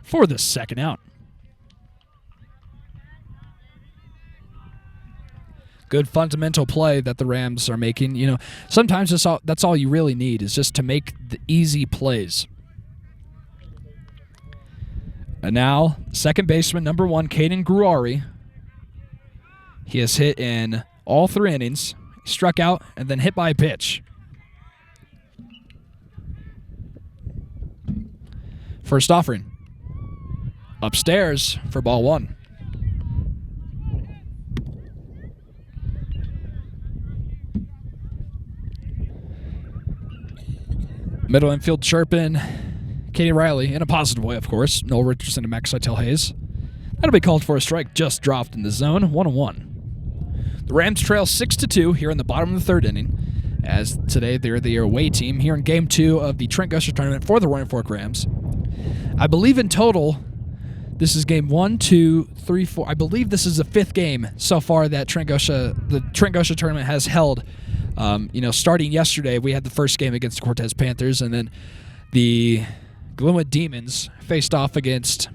for the second out. Good fundamental play that the Rams are making. You know, sometimes that's all you really need is just to make the easy plays. And now, second baseman, number 1, Caden Gruari. He has hit in all 3 innings. Struck out and then hit by a pitch. First offering. Upstairs for ball 1. Middle infield chirping. Katie Riley in a positive way, of course. Noel Richardson and Max Hytel Hayes. That'll be called for a strike. Just dropped in the zone. 1-1. The Rams trail 6-2 here in the bottom of the 3rd inning, as today they're the away team here in Game 2 of the Trent Gosha tournament for the Roaring Fork Rams. I believe in total, this is Game 1, 2, 3, 4. I believe this is the 5th game so far that the Trent Gosha tournament has held. Starting yesterday, we had the first game against the Cortez Panthers, and then the Glenwood Demons faced off against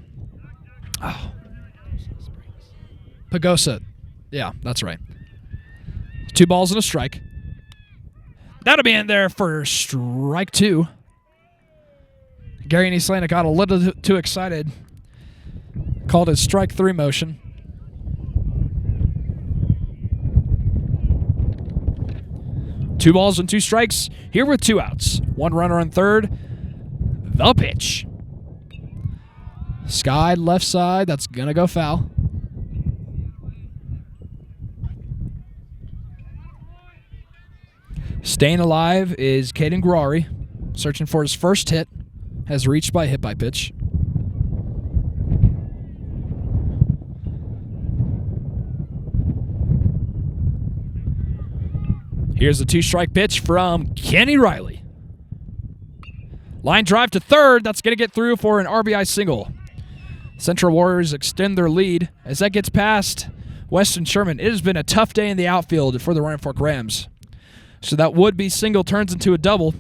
Pagosa. Yeah, that's right. 2 balls and a strike. That'll be in there for strike 2. Gary Nieslana got a little too excited. Called it strike 3 motion. Two balls and 2 strikes. Here with 2 outs. 1 runner on third. The pitch. Sky left side. That's going to go foul. Staying alive is Caden Gurari. Searching for his first hit. Has reached by hit by pitch. Here's a 2-strike pitch from Kenny Riley. Line drive to third. That's going to get through for an RBI single. Central Warriors extend their lead as that gets past Weston Sherman. It has been a tough day in the outfield for the Roaring Fork Rams. So that would-be single turns into a double.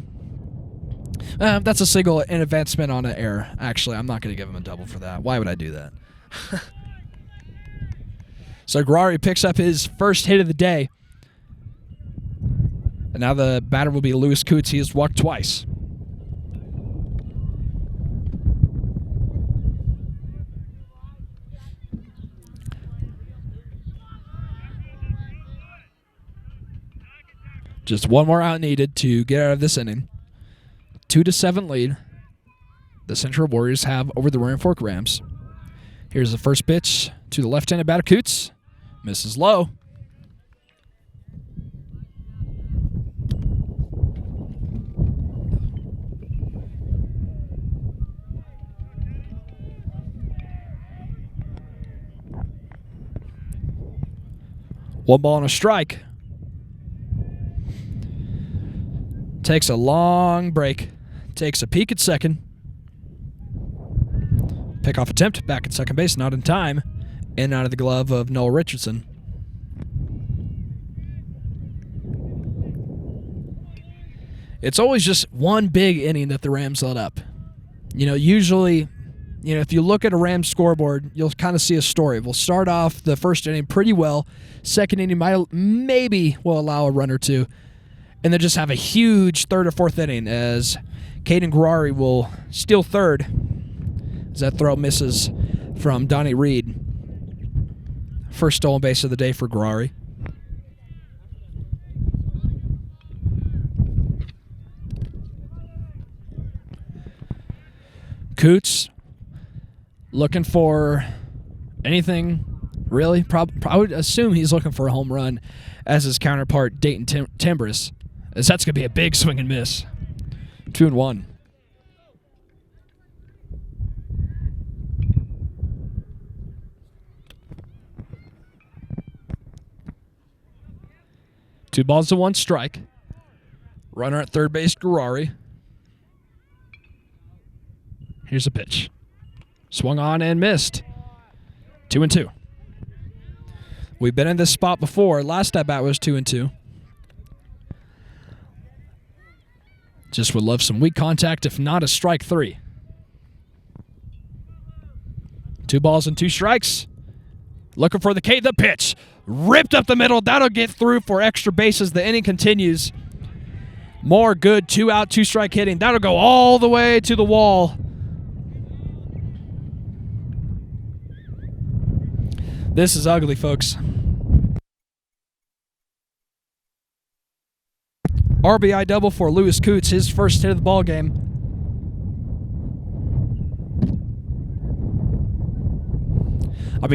That's a single in advancement on an error. Actually, I'm not going to give him a double for that. Why would I do that? So Gurari picks up his first hit of the day. And now the batter will be Lewis Coots. He has walked twice. Just one more out needed to get out of this inning. 2-7 lead the Central Warriors have over the Roaring Fork Rams. Here's the first pitch to the left-handed batter Coots. Misses low. One ball and a strike. Takes a long break. Takes a peek at second. Pickoff attempt back at second base, not in time. In and out of the glove of Noel Richardson. It's always just one big inning that the Rams let up. Usually, if you look at a Rams scoreboard, you'll kind of see a story. We'll start off the first inning pretty well. Second inning maybe will allow a run or two. And then just have a huge third or fourth inning as Caden Gurari will steal third as that throw misses from Donnie Reed. First stolen base of the day for Gurari. Coots looking for anything, really. I would assume he's looking for a home run as his counterpart, Dayton Timbris, as that's going to be a big swing and miss. 2-1. Two balls to 1 strike. Runner at third base, Gurari. Here's a pitch. Swung on and missed. 2-2. We've been in this spot before. Last at bat was 2-2. Just would love some weak contact, if not a strike 3. 2 balls and 2 strikes. Looking for the K. The pitch. Ripped up the middle. That'll get through for extra bases. The inning continues. More good 2-out, 2-strike hitting. That'll go all the way to the wall. This is ugly, folks. RBI double for Lewis Coots, his first hit of the ball game.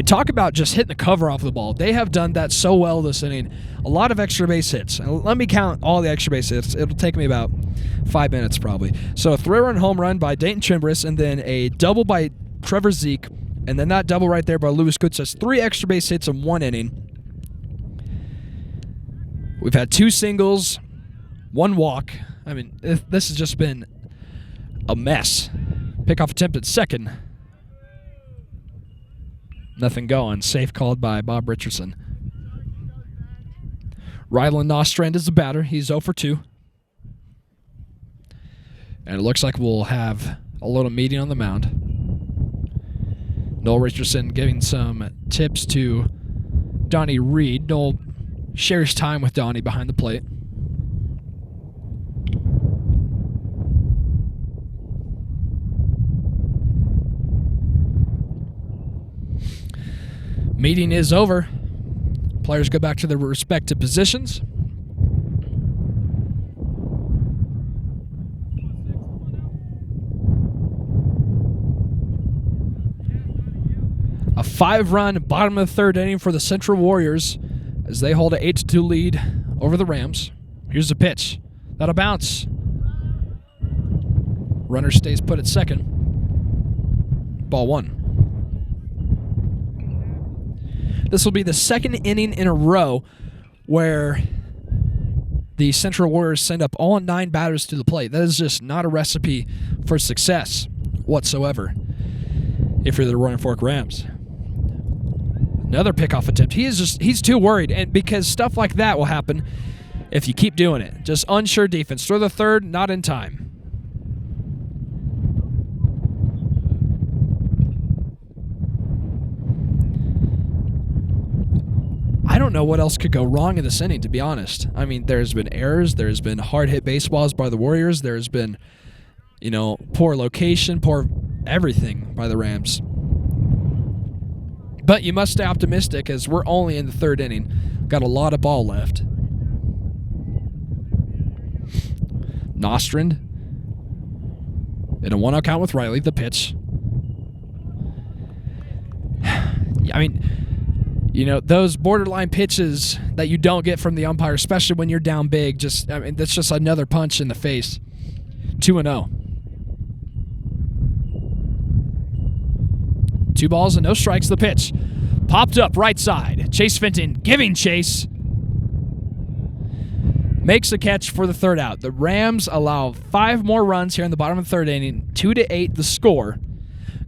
Talk about just hitting the cover off the ball. They have done that so well this inning. A lot of extra base hits. And let me count all the extra base hits. It'll take me about 5 minutes probably. So a 3-run home run by Dayton Timbris, and then a double by Trevor Zeke, and then that double right there by Lewis Coots. That's 3 extra base hits in 1 inning. We've had 2 singles, 1 walk. This has just been a mess. Pickoff attempt at second. Nothing going. Safe called by Bob Richardson. Rylan Nostrand is the batter. He's 0 for 2. And it looks like we'll have a little meeting on the mound. Noel Richardson giving some tips to Donnie Reed. Noel shares time with Donnie behind the plate. Meeting is over. Players go back to their respective positions. A 5-run bottom of the third inning for the Central Warriors as they hold an 8-2 lead over the Rams. Here's the pitch. That'll bounce. Runner stays put at second. Ball 1. This will be the second inning in a row where the Central Warriors send up all 9 batters to the plate. That is just not a recipe for success whatsoever if you're the Roaring Fork Rams. Another pickoff attempt. He's too worried, and because stuff like that will happen if you keep doing it. Just unsure defense. Throw the third, not in time. I don't know what else could go wrong in this inning, to be honest. I mean, there's been errors. There's been hard-hit baseballs by the Warriors. There's been, poor location, poor everything by the Rams. But you must stay optimistic as we're only in the third inning. Got a lot of ball left. Nostrand in a 1-0 count with Riley, the pitch. I mean, those borderline pitches that you don't get from the umpire, especially when you're down big, that's just another punch in the face. 2-0. 2 balls and no strikes. The pitch popped up right side. Chase Fenton giving chase. Makes a catch for the third out. The Rams allow 5 more runs here in the bottom of the third inning. 2-8 the score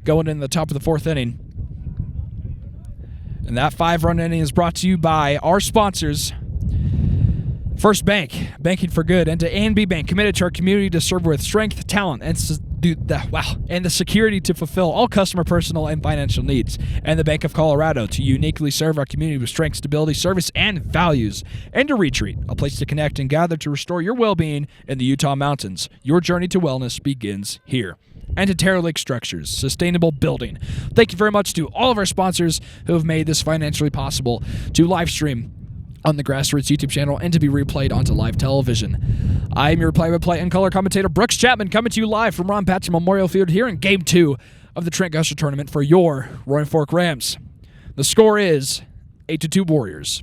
going in the top of the fourth inning. And that 5-run inning is brought to you by our sponsors. First Bank, banking for good, and to A&B Bank, committed to our community to serve with strength, talent, and the security to fulfill all customer, personal, and financial needs. And the Bank of Colorado, to uniquely serve our community with strength, stability, service, and values. And to Retreat, a place to connect and gather to restore your well-being in the Utah mountains. Your journey to wellness begins here. And to Terra Lake Structures, sustainable building. Thank you very much to all of our sponsors who have made this financially possible to live stream on the GrassRoots YouTube channel and to be replayed onto live television. I'm your play-by-play and color commentator, Brooks Chatman, coming to you live from Ron Patchen Memorial Field here in Game 2 of the Trent Gusher Tournament for your Roaring Fork Rams. The score is 8-2 Warriors.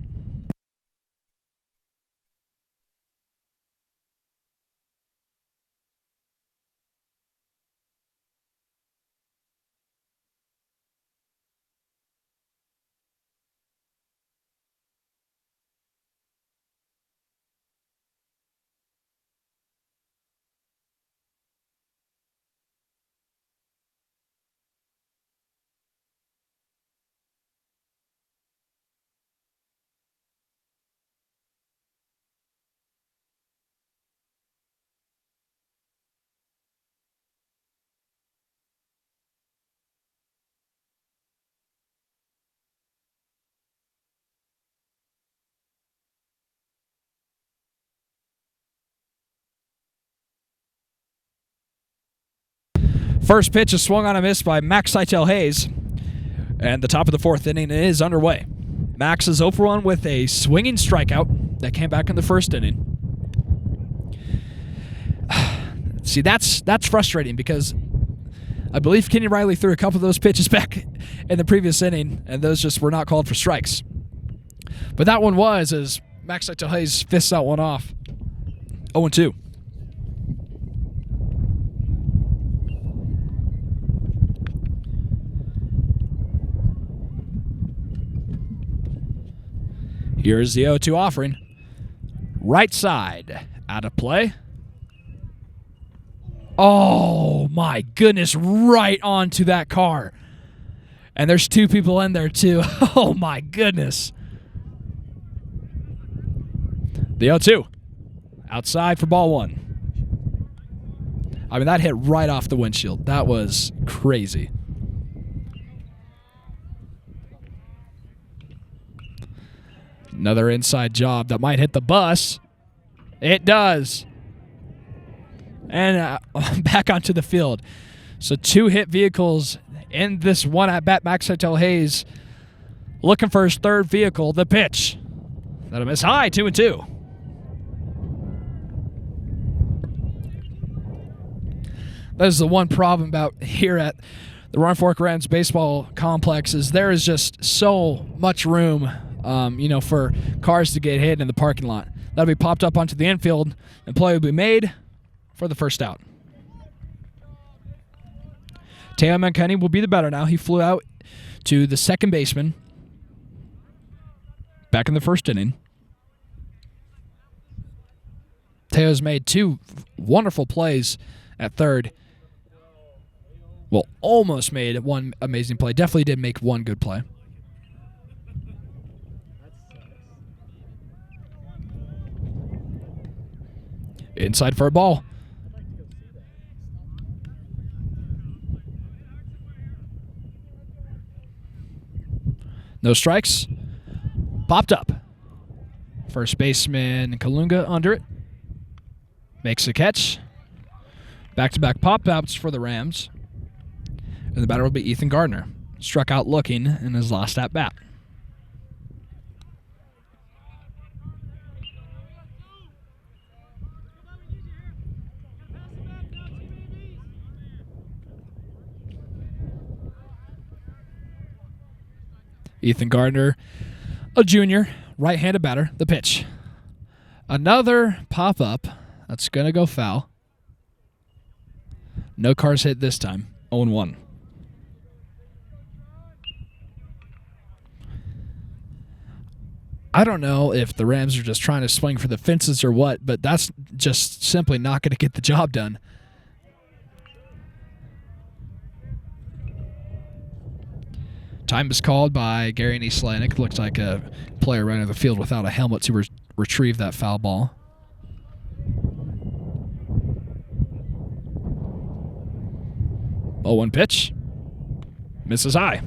First pitch is swung on a miss by Max Seitel Hayes, and the top of the fourth inning is underway. Max is 0-for-1 with a swinging strikeout that came back in the first inning. See, that's frustrating because I believe Kenny Riley threw a couple of those pitches back in the previous inning, and those just were not called for strikes. But that one was, as Max Seitel Hayes fists that one off. 0-2. Here's the 0-2 offering. Right side. Out of play. Oh, my goodness. Right onto that car. And there's 2 people in there, too. Oh, my goodness. The 0-2. Outside for ball 1. I mean, that hit right off the windshield. That was crazy. Another inside job that might hit the bus. It does. And back onto the field. So 2 hit vehicles in this one at-bat. Max Seitel Hayes looking for his third vehicle. The pitch. That'll miss high, 2-2. That is the one problem about here at the Roaring Fork Rams baseball complex is there is just so much room, for cars to get hit in the parking lot. That'll be popped up onto the infield, and play will be made for the first out. Teo Mancini will be the batter now. He flew out to the second baseman back in the first inning. Teo's made two wonderful plays at third. Well, almost made one amazing play. Definitely did make one good play. Inside for a ball. No strikes. Popped up. First baseman Kalunga under it. Makes a catch. Back-to-back pop-outs for the Rams. And the batter will be Ethan Gardner. Struck out looking in his last at-bat. Ethan Gardner, a junior, right-handed batter. The pitch. Another pop-up. That's going to go foul. No cars hit this time. 0-1. I don't know if the Rams are just trying to swing for the fences or what, but that's just simply not going to get the job done. Time is called by Gary Nieslanik. Looks like a player running the field without a helmet to retrieve that foul ball. Oh, one pitch. Misses high.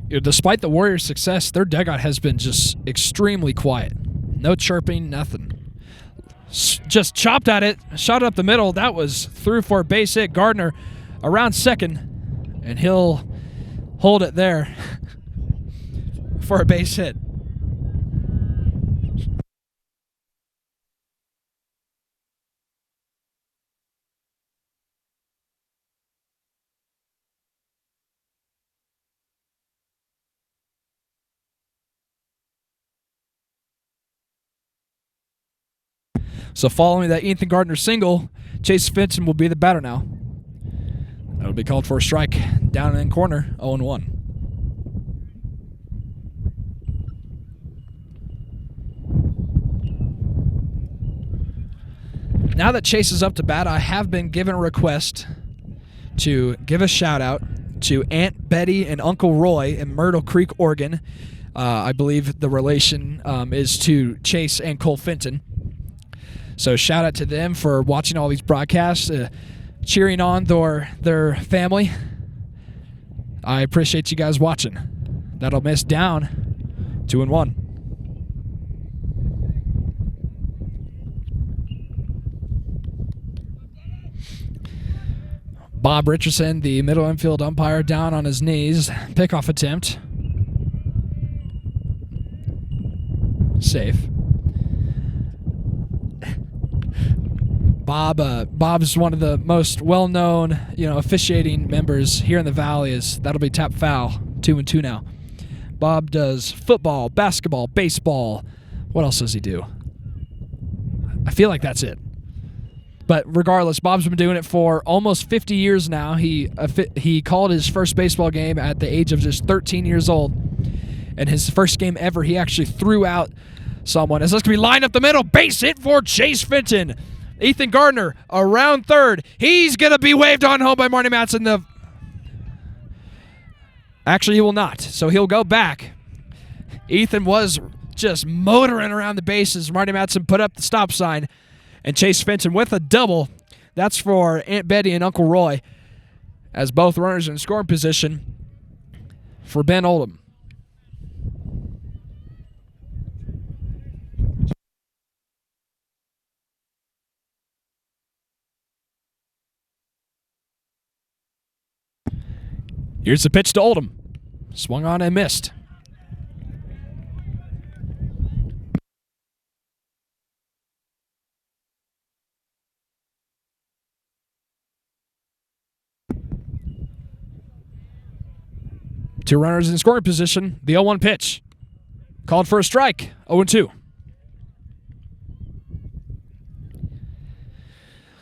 Despite the Warriors' success, their dugout has been just extremely quiet. No chirping, nothing. Just chopped at it, shot up the middle. That was through for a base hit. Gardner around second, and he'll hold it there for a base hit. So following that Ethan Gardner single, Chase Fenton will be the batter now. That'll be called for a strike down in corner, 0-1. Now that Chase is up to bat, I have been given a request to give a shout-out to Aunt Betty and Uncle Roy in Myrtle Creek, Oregon. I believe the relation is to Chase and Cole Fenton. So shout out to them for watching all these broadcasts, cheering on their family. I appreciate you guys watching. That'll miss down 2-1. Bob Richardson, the middle infield umpire, down on his knees. Pickoff attempt. Safe. Bob's one of the most well-known, officiating members here in the Valley. That'll be tap foul, 2-2 now. Bob does football, basketball, baseball. What else does he do? I feel like that's it. But regardless, Bob's been doing it for almost 50 years now. He called his first baseball game at the age of just 13 years old. And his first game ever, he actually threw out someone. As this can be lined up the middle, base hit for Chase Fenton. Ethan Gardner around third. He's going to be waved on home by Marty Matson. Actually, he will not. So he'll go back. Ethan was just motoring around the bases. Marty Matson put up the stop sign. And Chase Fenton with a double. That's for Aunt Betty and Uncle Roy, as both runners in scoring position for Ben Oldham. Here's the pitch to Oldham. Swung on and missed. Two runners in scoring position. The 0-1 pitch. Called for a strike. 0-2.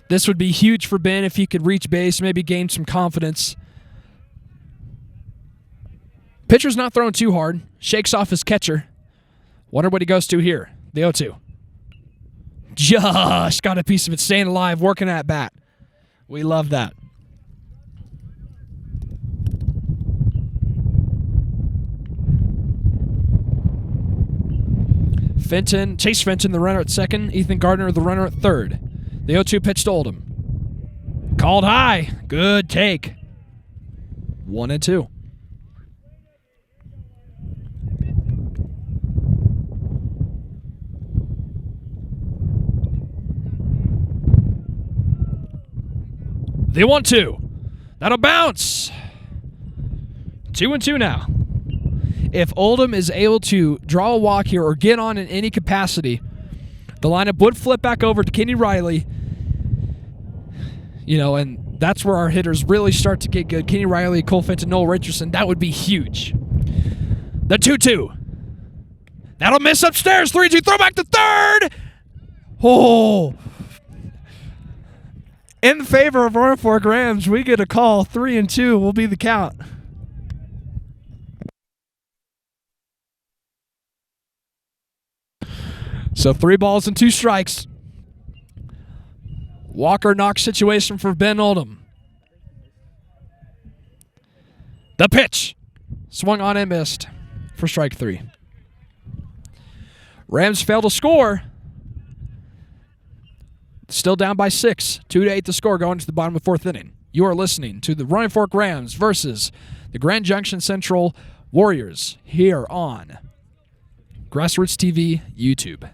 This would be huge for Ben if he could reach base, maybe gain some confidence. Pitcher's not throwing too hard. Shakes off his catcher. Wonder what he goes to here. The 0-2. Just got a piece of it. Staying alive, working at bat. We love that. Chase Fenton, the runner at second. Ethan Gardner, the runner at third. The 0-2 pitch to Oldham. Called high. Good take. 1-2. The 1-2. That'll bounce. 2-2 now. If Oldham is able to draw a walk here or get on in any capacity, the lineup would flip back over to Kenny Riley. And that's where our hitters really start to get good. Kenny Riley, Cole Fenton, Noel Richardson. That would be huge. The 2-2. That'll miss upstairs. 3-2. Throw back to third. Oh. In favor of Roaring Fork Rams, we get a call. 3-2 will be the count. So 3 balls and 2 strikes. Walker knock situation for Ben Oldham. The pitch. Swung on and missed for strike 3. Rams fail to score. Still down by 6. 2-8 the score going to the bottom of the 4th inning. You are listening to the Roaring Fork Rams versus the Grand Junction Central Warriors here on GrassRoots TV YouTube.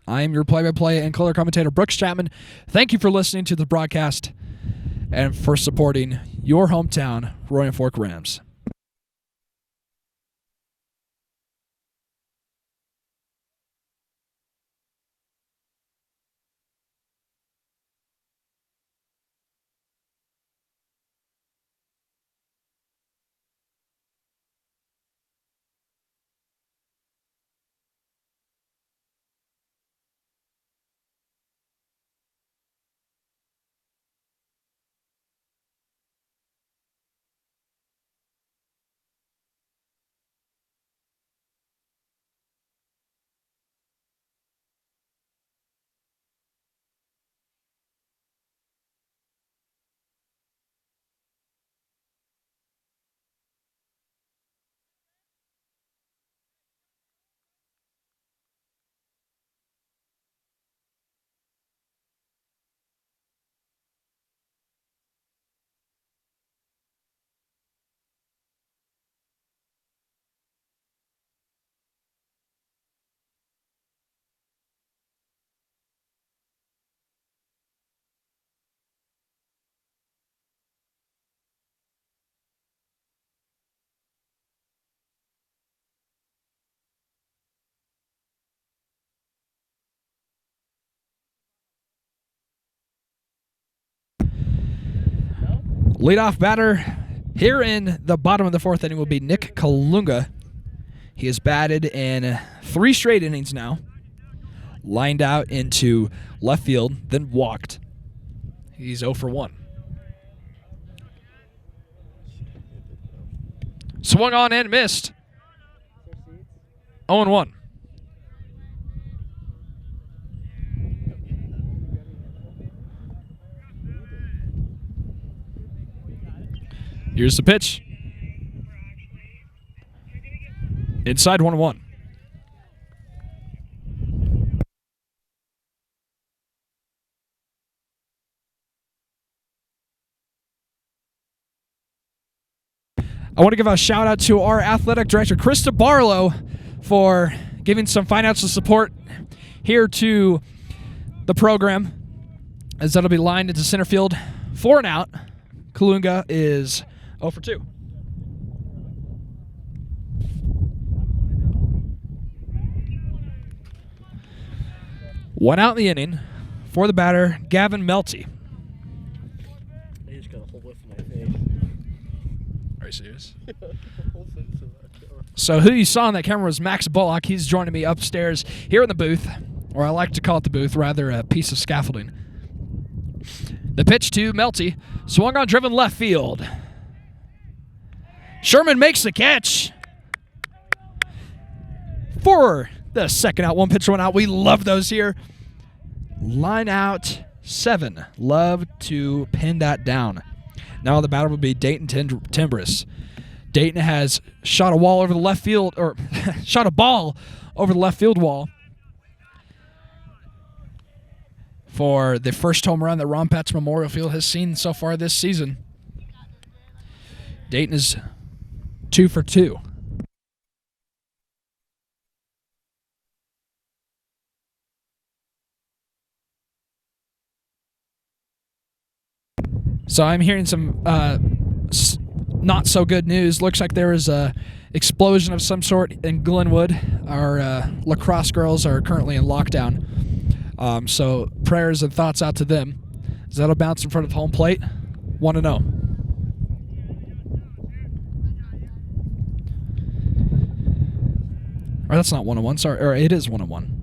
I am your play-by-play and color commentator, Brooks Chatman. Thank you for listening to the broadcast and for supporting your hometown Roaring Fork Rams. Leadoff batter here in the bottom of the 4th inning will be Nick Kalunga. He has batted in 3 straight innings now. Lined out into left field, then walked. He's 0 for 1. Swung on and missed. 0-1. Here's the pitch. Inside 1-1. I want to give a shout out to our athletic director, Krista Barlow, for giving some financial support here to the program, as that'll be lined into center field for an out. Kalunga is 0 for 2. One out in the inning for the batter, Gavin Melty. I just got a whole whiff in my face. Are you serious? So who you saw on that camera was Max Bullock. He's joining me upstairs here in the booth, or I like to call it the booth, rather a piece of scaffolding. The pitch to Melty. Swung on, driven left field. Sherman makes the catch for the second out. One pitcher, one out. We love those here. Line out 7. Love to pin that down. Now the batter will be Dayton Timbris. Dayton has shot a wall over the left field, or shot a ball over the left field wall for the first home run that Ron Patch Memorial Field has seen so far this season. Dayton is 2 for 2. So I'm hearing some not so good news. Looks like there is a explosion of some sort in Glenwood. Our lacrosse girls are currently in lockdown. So prayers and thoughts out to them. Is that a bounce in front of home plate? Want to know. Or that's not 1-1. Sorry, or it is 1-1.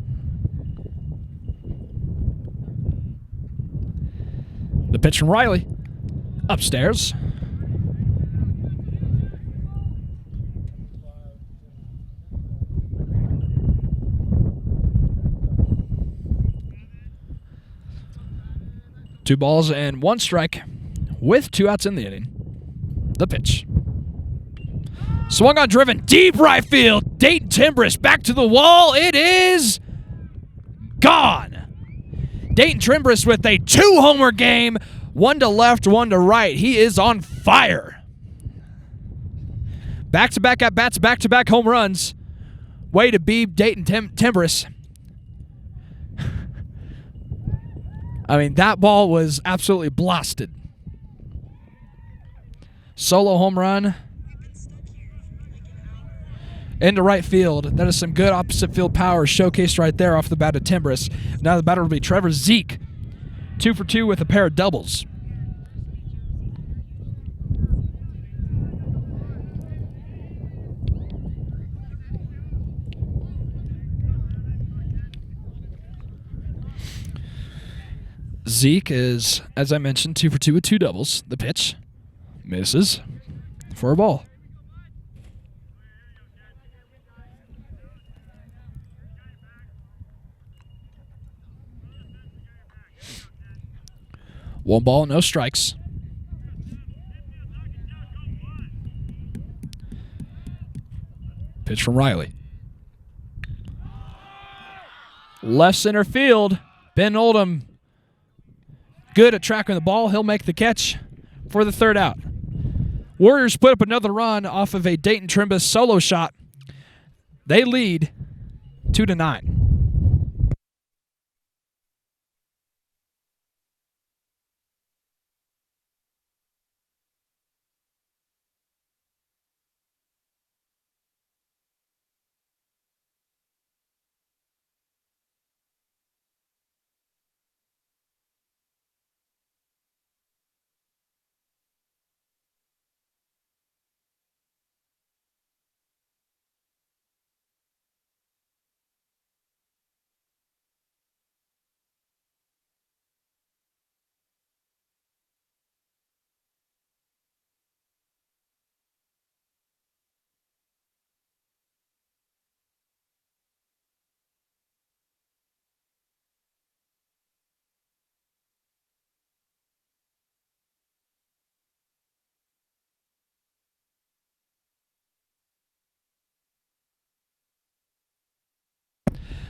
The pitch from Riley. Upstairs. Two balls and one strike with 2 outs in the inning. The pitch. Swung on, driven deep right field. Dayton Timbris back to the wall. It is gone. Dayton Timbris with a 2-homer game. 1 to left, 1 to right. He is on fire. Back-to-back at-bats, back-to-back home runs. Way to be Dayton Timbris. I mean, that ball was absolutely blasted. Solo home run into right field. That is some good opposite field power showcased right there off the bat of Timbris. Now the batter will be Trevor Zeke. 2 for 2 with a pair of doubles. Zeke is, as I mentioned, 2 for 2 with 2 doubles. The pitch misses for a ball. One ball, no strikes. Pitch from Riley. Left center field. Ben Oldham good at tracking the ball. He'll make the catch for the 3rd out. Warriors put up another run off of a Dayton Timbris solo shot. They lead 2-9.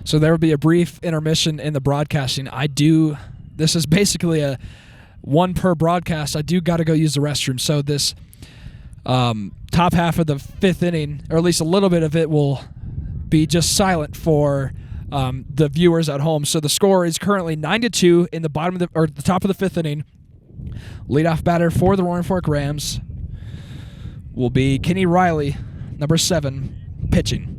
So there will be a brief intermission in the broadcasting. This is basically a one per broadcast. I do got to go use the restroom. So this top half of the 5th inning, or at least a little bit of it, will be just silent for the viewers at home. So the score is currently 9-2 in the the top of the 5th inning. Leadoff batter for the Roaring Fork Rams will be Kenny Riley, number 7, pitching.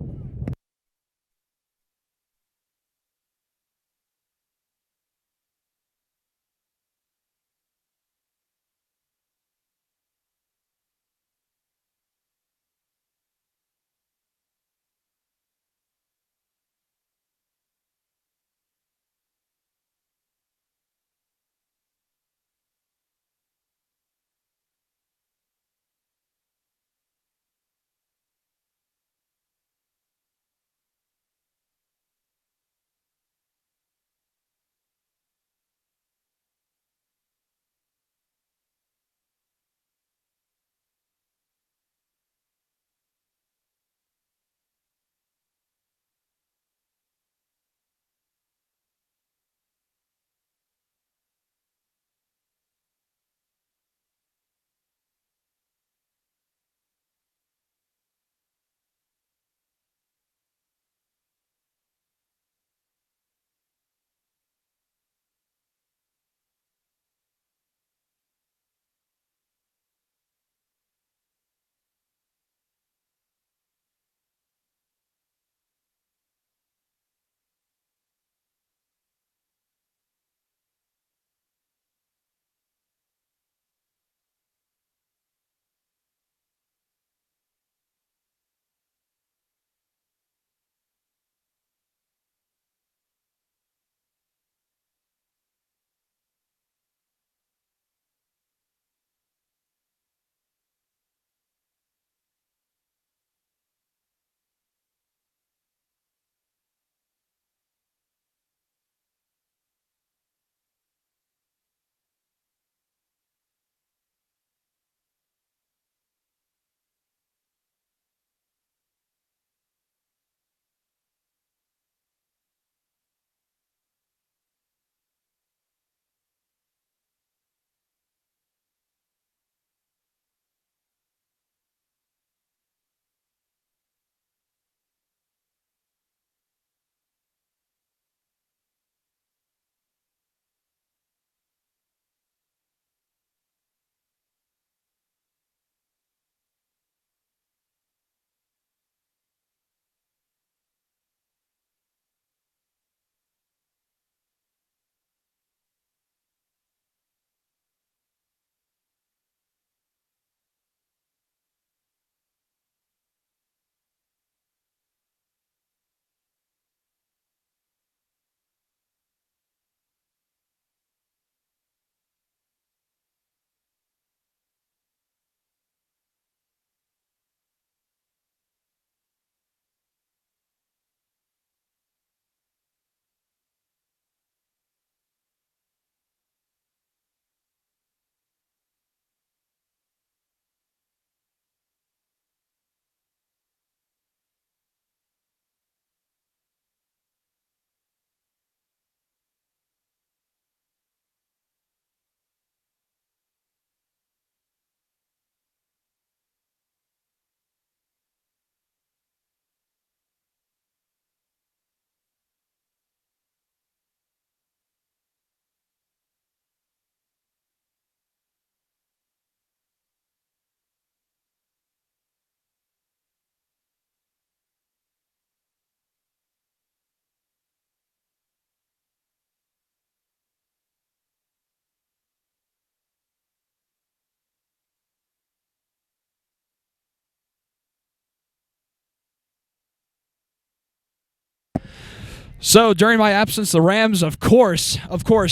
So during my absence, the Rams, of course,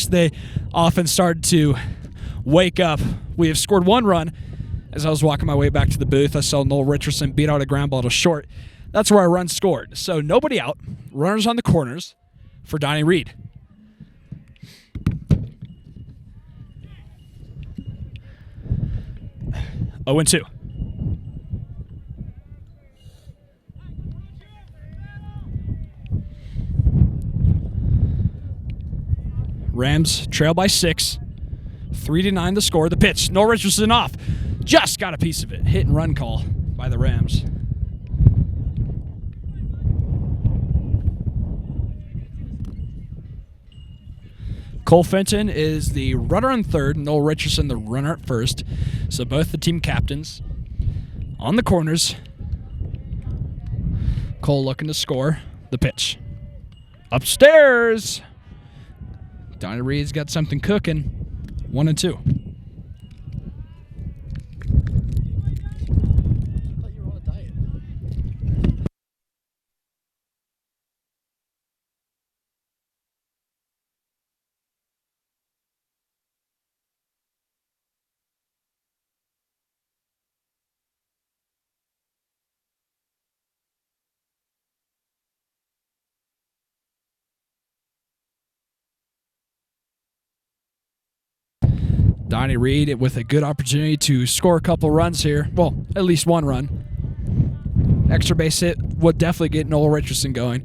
they often started to wake up. We have scored 1 run. As I was walking my way back to the booth, I saw Noel Richardson beat out a ground ball to short. That's where our run scored. So nobody out. Runners on the corners for Donnie Reed. Oh, and 2. Rams trail by 6. 3-9 the score. The pitch. Noel Richardson off. Just got a piece of it. Hit and run call by the Rams. Cole Fenton is the runner on third. Noel Richardson the runner at first. So both the team captains on the corners. Cole looking to score. The pitch. Upstairs. Donnie Reed's got something cooking. 1 and 2. I thought you were on a diet. Donnie Reed with a good opportunity to score a couple runs here. Well, at least 1 run. Extra base hit would definitely get Noel Richardson going.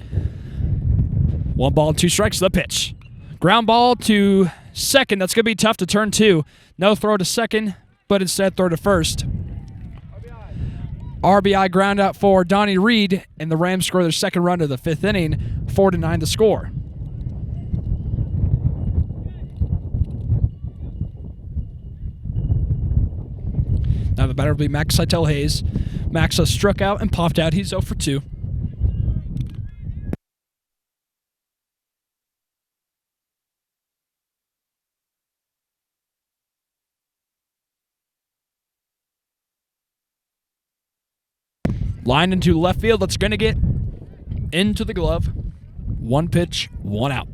1 ball and 2 strikes. The pitch. Ground ball to second. That's going to be tough to turn 2. No throw to second, but instead throw to first. RBI ground out for Donnie Reed, and the Rams score their second run of the 5th inning. 4-9 the score. Now the batter will be Max Seitel Hayes. Max has struck out and popped out. He's 0 for 2. Line into left field. That's going to get into the glove. 1 pitch, 1 out.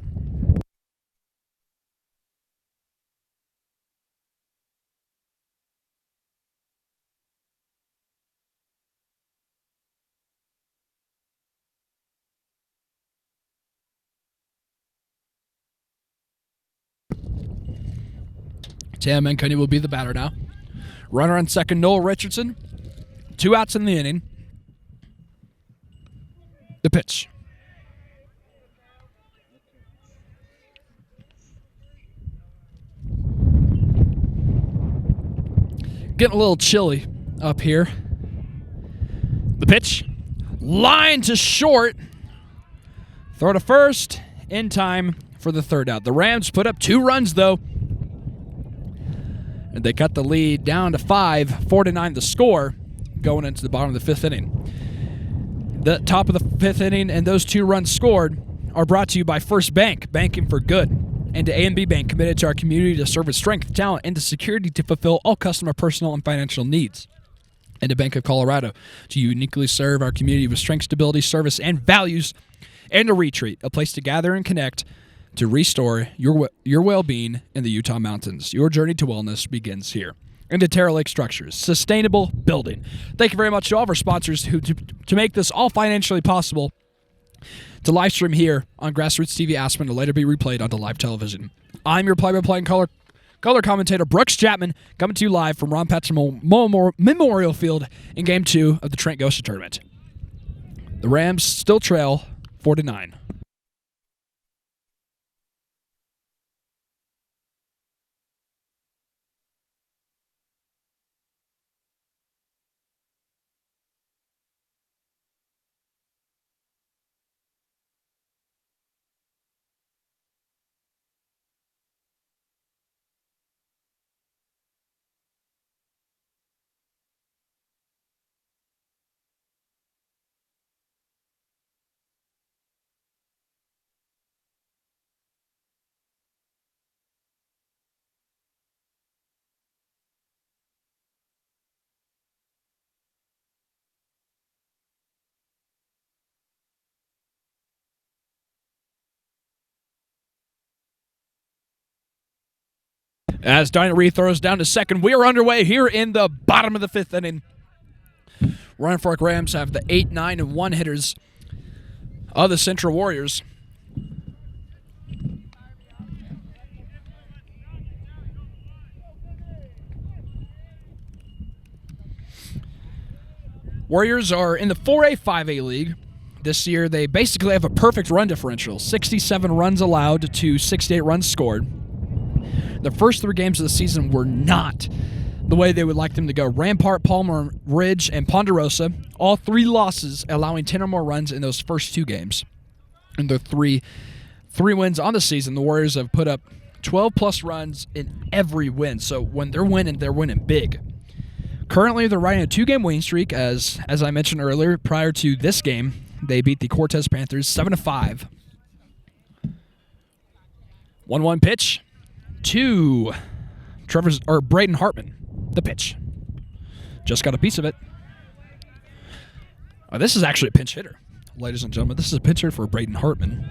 Tam Mancini will be the batter now. Runner on second, Noel Richardson. 2 outs in the inning. The pitch. Getting a little chilly up here. The pitch. Line to short. Throw to first. In time for the 3rd out. The Rams put up 2 runs, though. And they cut the lead down to 5. 4-9 the score going into the bottom of the 5th inning. The top of the 5th inning and those 2 runs scored are brought to you by First Bank, banking for good, and to A&B Bank, committed to our community to serve with strength, talent, and the security to fulfill all customer personal and financial needs. And to Bank of Colorado, to uniquely serve our community with strength, stability, service, and values. And a retreat, a place to gather and connect to restore your well-being in the Utah mountains. Your journey to wellness begins here. And to Terra Lake Structures, sustainable building. Thank you very much to all of our sponsors who to make this all financially possible to live stream here on GrassRoots TV Aspen to later be replayed onto live television. I'm your play-by-play and color commentator, Brooks Chatman, coming to you live from Ron Patterson Memorial Field in Game 2 of the Trent Gosha Tournament. The Rams still trail 4-9. As Dinah throws down to second, we are underway here in the bottom of the 5th inning. Roaring Fork Rams have the 8, 9, and 1 hitters of the Central Warriors. Warriors are in the 4A, 5A league. This year, they basically have a perfect run differential, 67 runs allowed to 68 runs scored. The first 3 games of the season were not the way they would like them to go. Rampart, Palmer Ridge, and Ponderosa, all 3 losses, allowing 10 or more runs in those first 2 games. And their three wins on the season, the Warriors have put up 12-plus runs in every win. So when they're winning big. Currently, they're riding a 2-game winning streak, as I mentioned earlier. Prior to this game, they beat the Cortez Panthers 7-5. 1-1 pitch to Braden Hartman. The pitch. Just got a piece of it. This is actually a pinch hitter, ladies and gentlemen. This is a pinch hitter for Braden Hartman.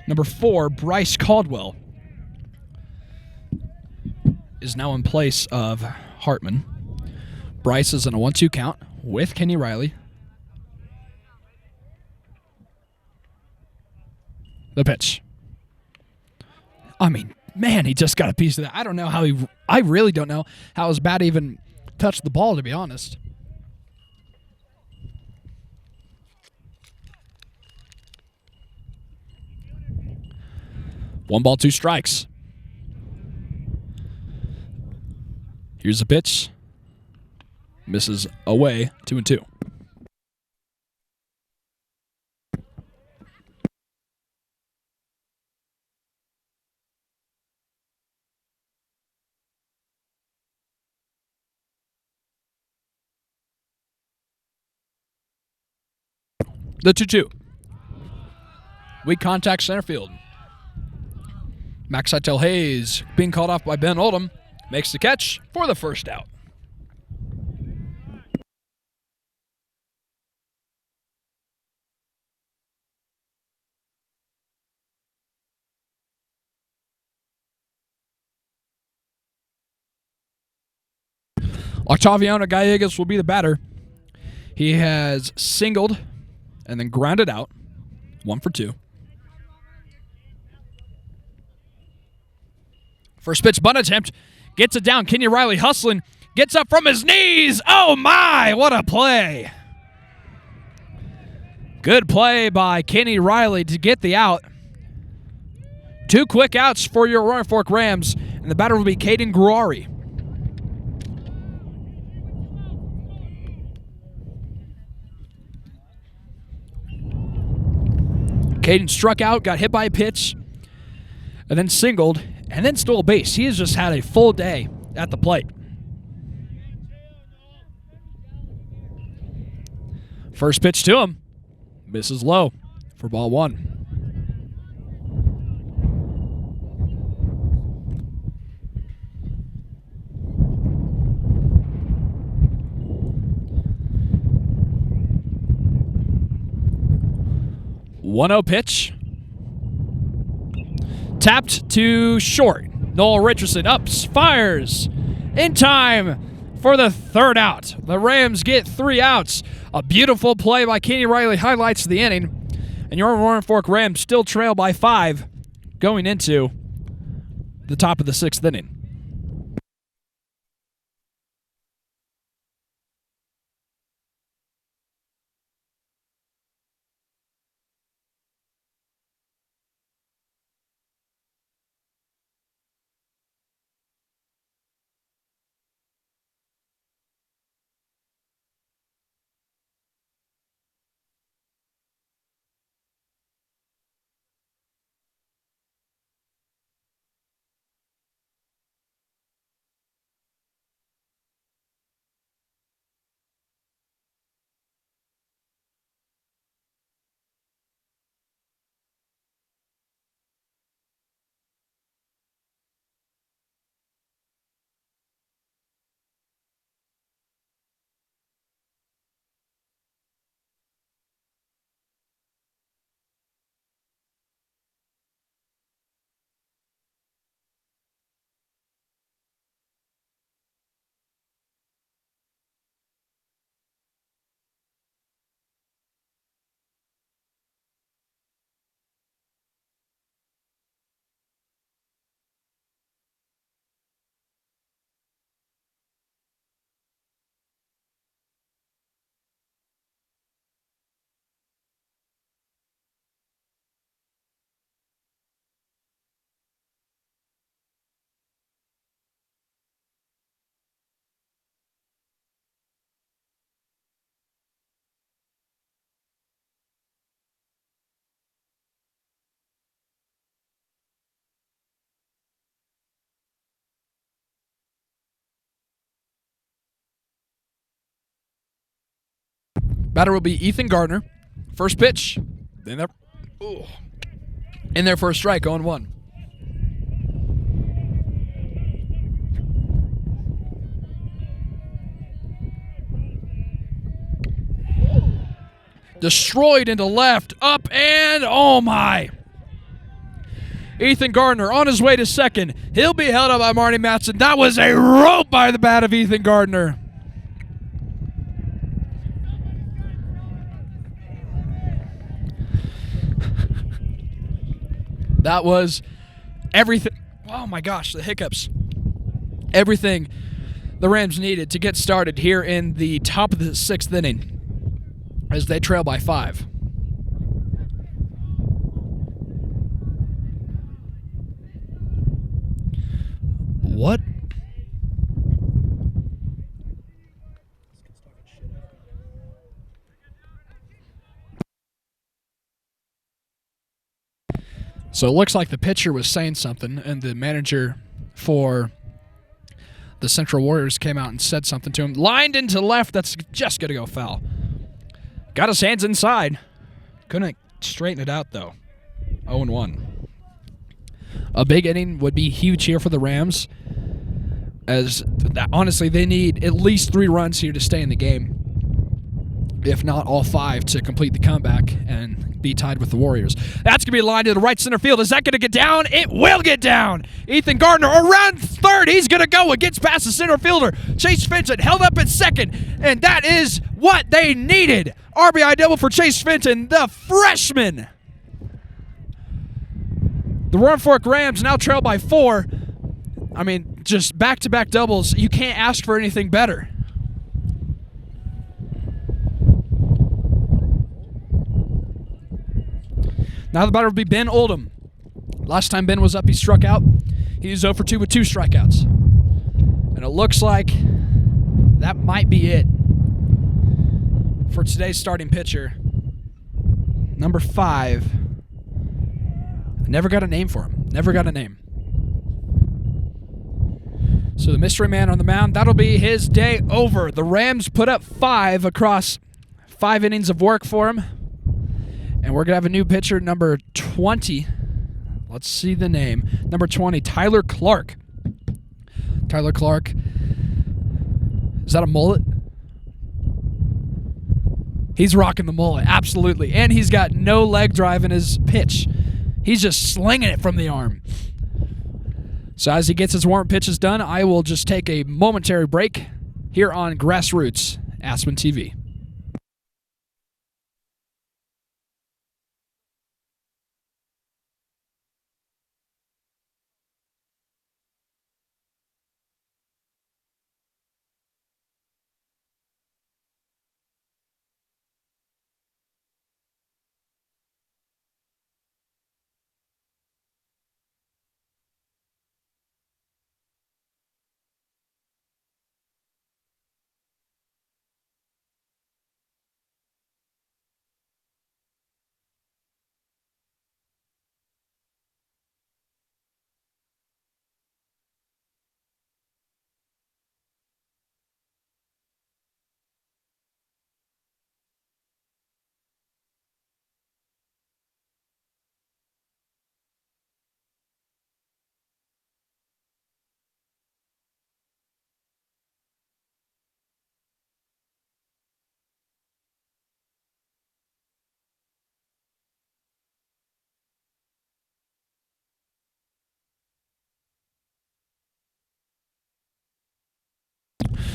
Number 4, Bryce Caldwell, is now in place of Hartman. Bryce is in a 1-2 count with Kenny Riley. The pitch. I mean, man, he just got a piece of that. I don't know how I really don't know how his bat even touched the ball, to be honest. One ball, 2 strikes. Here's a pitch. Misses away, 2-2. The 2-2. Weak contact center field. Max Hytel Hayes being called off by Ben Oldham makes the catch for the first out. Octaviano Gallegos will be the batter. He has singled and then grounded out. 1 for 2. First pitch bunt attempt. Gets it down. Kenny Riley hustling. Gets up from his knees. Oh, my. What a play. Good play by Kenny Riley to get the out. 2 quick outs for your Roaring Fork Rams. And the batter will be Caden Gruari. Caden struck out, got hit by a pitch, and then singled, and then stole a base. He has just had a full day at the plate. First pitch to him. Misses low for ball 1. One-zero pitch. Tapped to short. Noel Richardson ups, fires in time for the 3rd out. The Rams get 3 outs. A beautiful play by Kenny Riley highlights the inning. And your Roaring Fork Rams still trail by 5 going into the top of the 6th inning. Batter will be Ethan Gardner. First pitch. In there for a strike, 0-1. Destroyed into left, up, and oh my. Ethan Gardner on his way to second. He'll be held up by Marty Matson. That was a rope by the bat of Ethan Gardner. That was everything. Oh my gosh, the hiccups. Everything the Rams needed to get started here in the top of the 6th inning as they trail by 5. What? So it looks like the pitcher was saying something, and the manager for the Central Warriors came out and said something to him. Lined into left, that's just going to go foul. Got his hands inside. Couldn't straighten it out, though. 0-1. A big inning would be huge here for the Rams, as honestly, they need at least 3 runs here to stay in the game, if not all 5 to complete the comeback and be tied with the Warriors. That's going to be a line to the right center field. Is that going to get down? It will get down. Ethan Gardner around third. He's going to go. It gets past the center fielder. Chase Fenton held up at second, and that is what they needed. RBI double for Chase Fenton, the freshman. The Roaring Fork Rams now trail by 4. I mean, just back-to-back doubles. You can't ask for anything better. Now the batter will be Ben Oldham. Last time Ben was up, he struck out. He's 0 for 2 with 2 strikeouts. And it looks like that might be it for today's starting pitcher. Number 5. Never got a name for him. Never got a name. So the mystery man on the mound, that'll be his day over. The Rams put up 5 across 5 innings of work for him. And we're going to have a new pitcher, number 20. Let's see the name. Number 20, Tyler Clark. Tyler Clark. Is that a mullet? He's rocking the mullet, absolutely. And he's got no leg drive in his pitch. He's just slinging it from the arm. So as he gets his warm pitches done, I will just take a momentary break here on GrassRoots Aspen TV.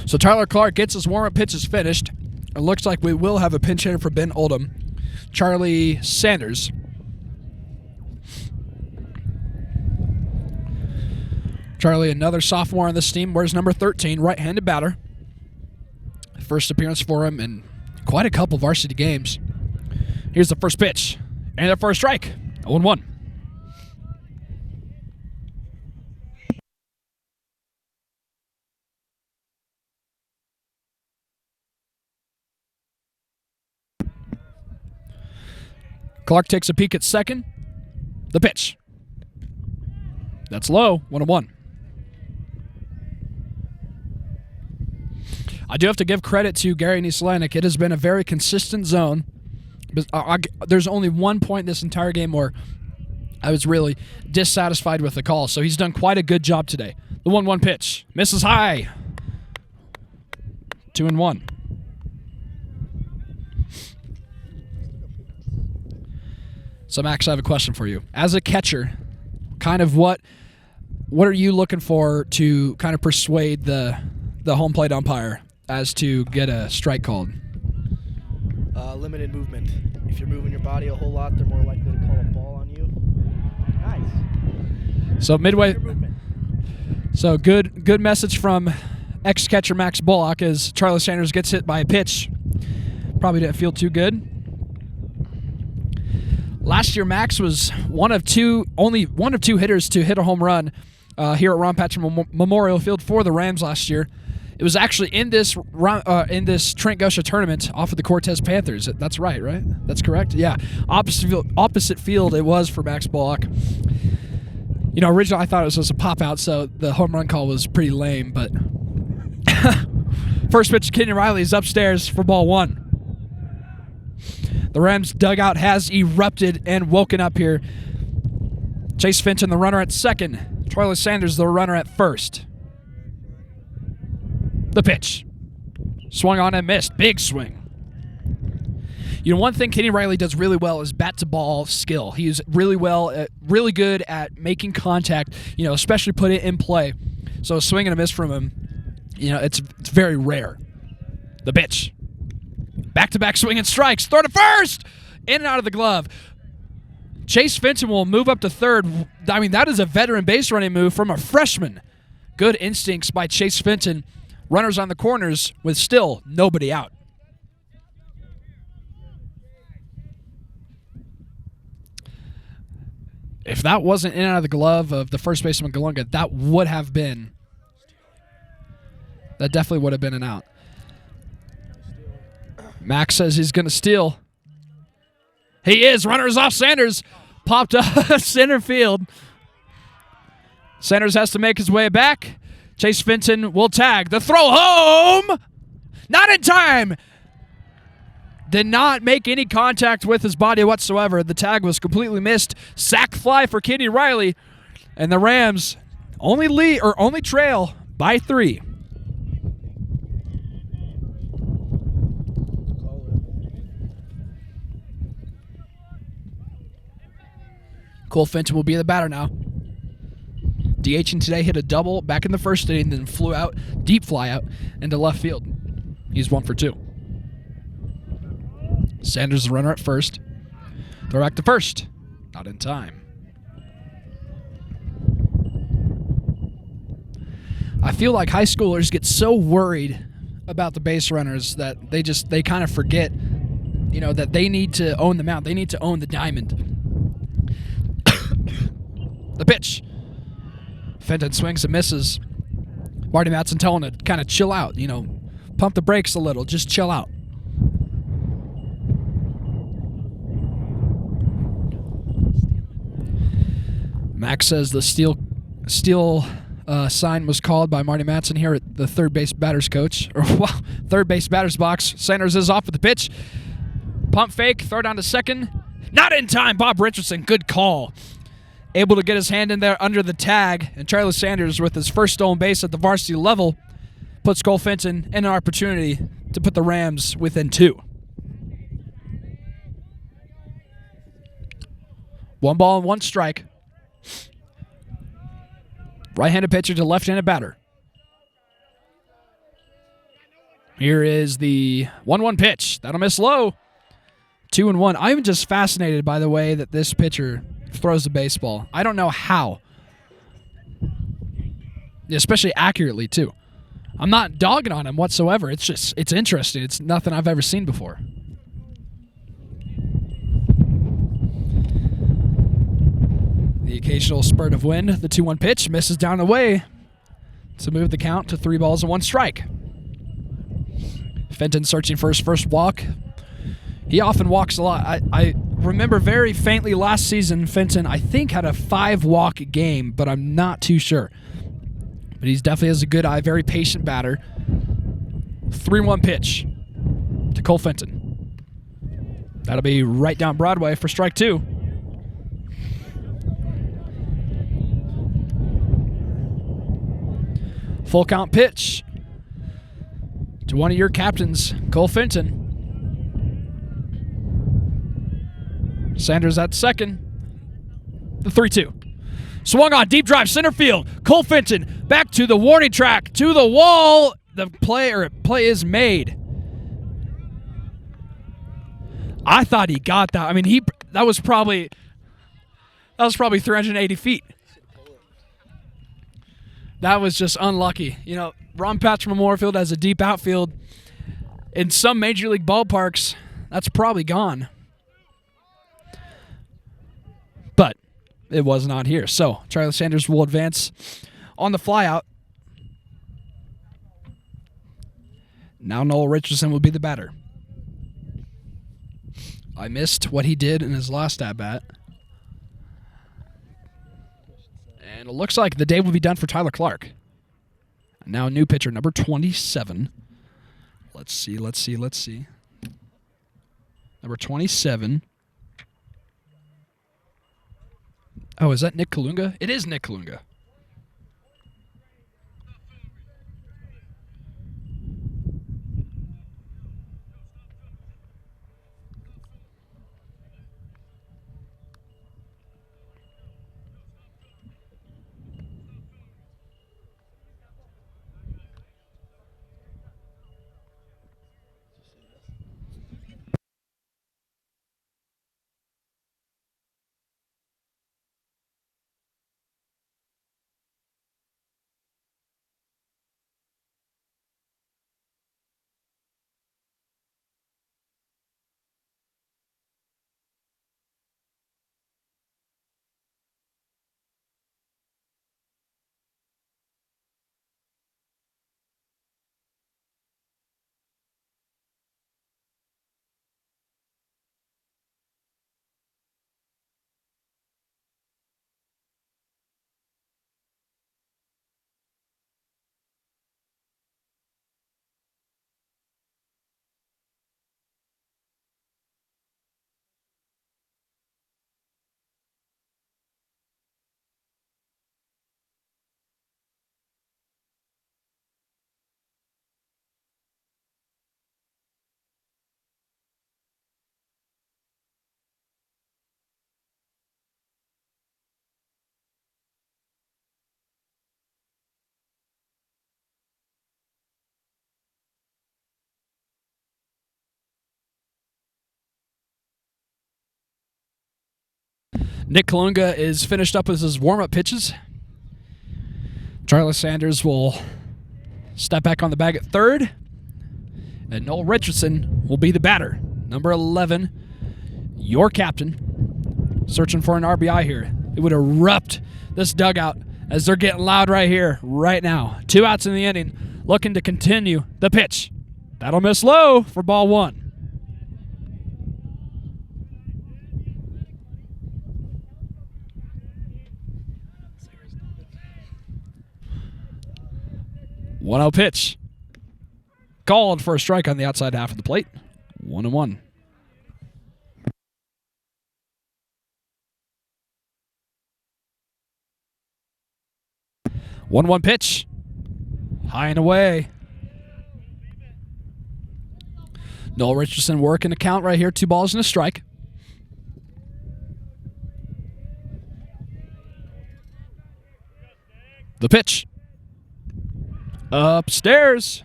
So Tyler Clark gets his warm-up pitches finished. It looks like we will have a pinch hitter for Ben Oldham. Charlie Sanders. Charlie, another sophomore on this team, wears number 13, right-handed batter. First appearance for him in quite a couple varsity games. Here's the first pitch. And the first strike. 0-1. Clark takes a peek at second. The pitch. That's low. 1-1. I do have to give credit to Gary and East Atlantic. It has been a very consistent zone. There's only one point this entire game where I was really dissatisfied with the call, so he's done quite a good job today. The 1-1 pitch. Misses high. 2-1. So, Max, I have a question for you. As a catcher, kind of what are you looking for to kind of persuade the home plate umpire as to get a strike called? Limited movement. If you're moving your body a whole lot, they're more likely to call a ball on you. Nice. So midway. So good message from ex-catcher Max Bullock as Charlie Sanders gets hit by a pitch. Probably didn't feel too good. Last year, Max was only one of two hitters to hit a home run here at Ron Patrick Memorial Field for the Rams last year. It was actually in this Trent Gosha tournament off of the Cortez Panthers. That's right? That's correct? Yeah. Opposite field it was for Max Bullock. You know, originally I thought it was just a pop-out, so the home run call was pretty lame, but first pitch, Kenyon Riley is upstairs for ball one. The Rams dugout has erupted and woken up here. Chase Fenton, the runner at second. Charlie Sanders, the runner at first. The pitch. Swung on and missed. Big swing. You know, one thing Kenny Riley does really well is bat-to-ball skill. He's really good at making contact, you know, especially put it in play. So a swing and a miss from him, you know, it's very rare. The pitch. Back-to-back swing and strikes. Throw to first! In and out of the glove. Chase Fenton will move up to third. I mean, that is a veteran base running move from a freshman. Good instincts by Chase Fenton. Runners on the corners with still nobody out. If that wasn't in and out of the glove of the first baseman Galunga, that definitely would have been an out. Max says he's going to steal. He is. Runners off Sanders. Popped up center field. Sanders has to make his way back. Chase Fenton will tag. The throw home. Not in time. Did not make any contact with his body whatsoever. The tag was completely missed. Sack fly for Kenny Riley. And the Rams only trail by 3. Cole Fenton will be the batter now. DHing today, hit a double back in the first inning, then deep fly out into left field. He's 1 for 2. Sanders the runner at first. Throw back to first. Not in time. I feel like high schoolers get so worried about the base runners that they kind of forget, you know, that they need to own the mound. They need to own the diamond. The pitch. Fenton swings and misses. Marty Matson telling him to kind of chill out, you know, pump the brakes a little, just chill out. Max says the steal sign was called by Marty Matson here at the third base batter's coach, or well, third base batter's box. Sanders is off with the pitch. Pump fake, throw down to second. Not in time. Bob Richardson, good call. Able to get his hand in there under the tag, and Charlie Sanders, with his first stolen base at the varsity level, puts Cole Fenton in an opportunity to put the Rams within 2. 1 ball and 1 strike. Right-handed pitcher to left-handed batter. Here is the 1-1 pitch. That'll miss low. 2-1. I'm just fascinated by the way that this pitcher throws the baseball. I don't know how. Especially accurately, too. I'm not dogging on him whatsoever. It's interesting. It's nothing I've ever seen before. The occasional spurt of wind. The 2-1 pitch misses down and away to move the count to 3 balls and 1 strike. Fenton searching for his first walk. He often walks a lot. I remember very faintly last season, Fenton, I think, had a 5-walk game, but I'm not too sure. But he definitely has a good eye, very patient batter. 3-1 pitch to Cole Fenton. That'll be right down Broadway for strike 2. Full count pitch to one of your captains, Cole Fenton. Sanders at second. The 3-2. Swung on, deep drive, center field. Cole Fenton back to the warning track, to the wall. The play is made. I thought he got that. I mean, that was probably 380 feet. That was just unlucky. You know, Ron Patch Memorial Field has a deep outfield. In some major league ballparks, that's probably gone. But it was not here. So Charlie Sanders will advance on the flyout. Now Noel Richardson will be the batter. I missed what he did in his last at-bat. And it looks like the day will be done for Tyler Clark. Now new pitcher, number 27. Let's see. Number 27. Oh, is that Nick Kalunga? It is Nick Kalunga. Nick Kalunga is finished up with his warm-up pitches. Charlie Sanders will step back on the bag at third. And Noel Richardson will be the batter. Number 11, your captain, searching for an RBI here. It would erupt this dugout as they're getting loud right here, right now. 2 outs in the inning, looking to continue the pitch. That'll miss low for ball 1. One-out pitch. Called for a strike on the outside half of the plate. 1-1. One pitch. High and away. Noel Richardson working the count right here. 2 balls and a strike. The pitch. Upstairs.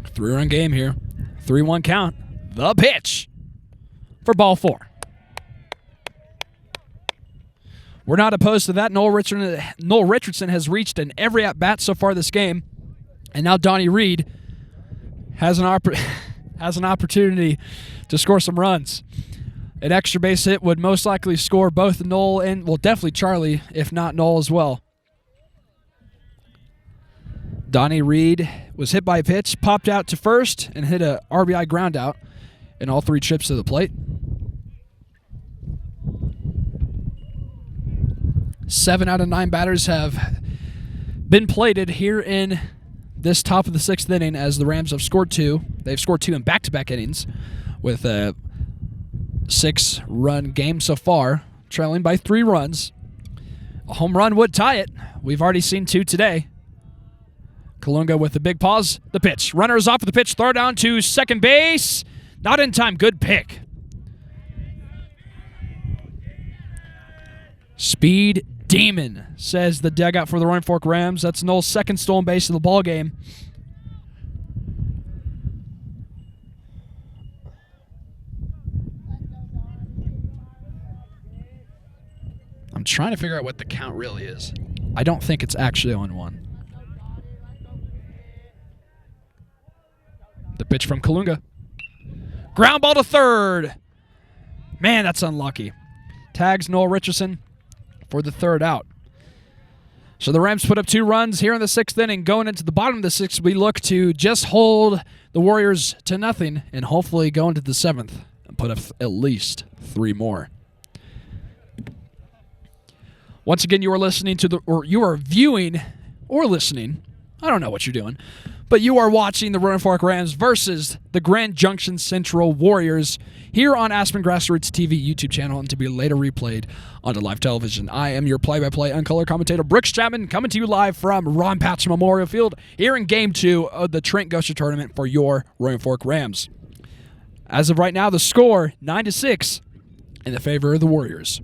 Three-run game here. 3-1 count. The pitch for ball 4. We're not opposed to that. Noel Richardson has reached in every at-bat so far this game. And now Donnie Reed has an opportunity to score some runs. An extra base hit would most likely score both Noel and, well, definitely Charlie, if not Noel as well. Donnie Reed was hit by a pitch, popped out to first, and hit a RBI ground out in all 3 trips to the plate. 7 out of 9 batters have been plated here in this top of the 6th inning as the Rams have scored 2. They've scored 2 in back-to-back innings with a 6-run game so far, trailing by 3 runs. A home run would tie it. We've already seen 2 today. Kalunga with the big pause. The pitch. Runner is off of the pitch. Throw down to second base. Not in time. Good pick. Speed Demon, says the dugout for the Roaring Fork Rams. That's Noel's second stolen base of the ball game. I'm trying to figure out what the count really is. I don't think it's actually 0-1. The pitch from Kalunga. Ground ball to third. Man, that's unlucky. Tags Noel Richardson for the 3rd out. So the Rams put up 2 runs here in the 6th inning. Going into the bottom of the 6th, we look to just hold the Warriors to nothing and hopefully go into the 7th and put up at least 3 more. Once again, you are listening to you are viewing or listening. I don't know what you're doing, but you are watching the Roaring Fork Rams versus the Grand Junction Central Warriors here on Aspen GrassRoots TV YouTube channel and to be later replayed onto live television. I am your play-by-play uncolored commentator, Brooks Chatman, coming to you live from Ron Patch Memorial Field here in Game 2 of the Trent Gosher Tournament for your Roaring Fork Rams. As of right now, the score 9-6 in the favor of the Warriors.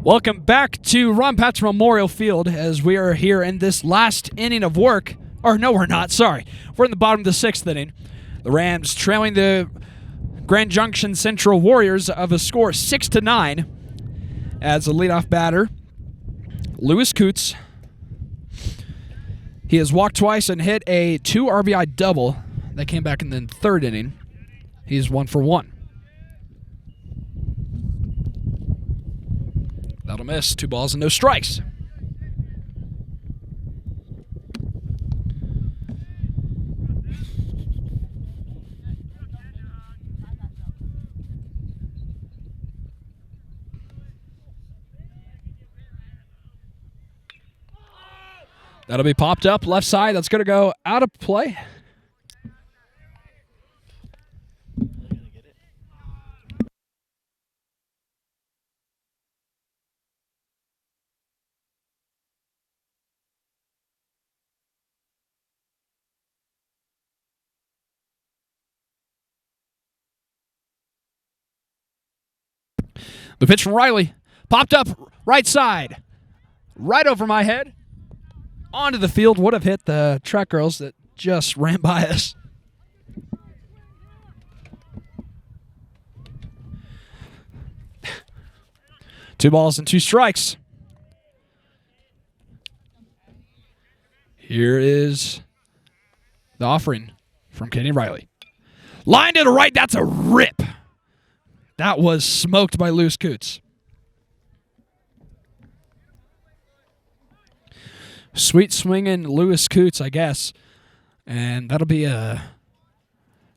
Welcome back to Ron Patch Memorial Field as we are here in this last inning of work. Or no, we're not. Sorry. We're in the bottom of the 6th inning. The Rams trailing the Grand Junction Central Warriors of a score 6-9 as a leadoff batter, Lewis Coots. He has walked twice and hit a 2 RBI double that came back in the 3rd inning. He's 1 for 1. That'll miss. 2 balls and no strikes. That'll be popped up left side. That's going to go out of play. The pitch from Riley. Popped up right side. Right over my head. Onto the field. Would have hit the track girls that just ran by us. Two balls and 2 strikes. Here is the offering from Kenny Riley. Line to the right. That's a rip. That was smoked by Lewis Coots. Sweet swinging Lewis Coots, I guess. And that'll be a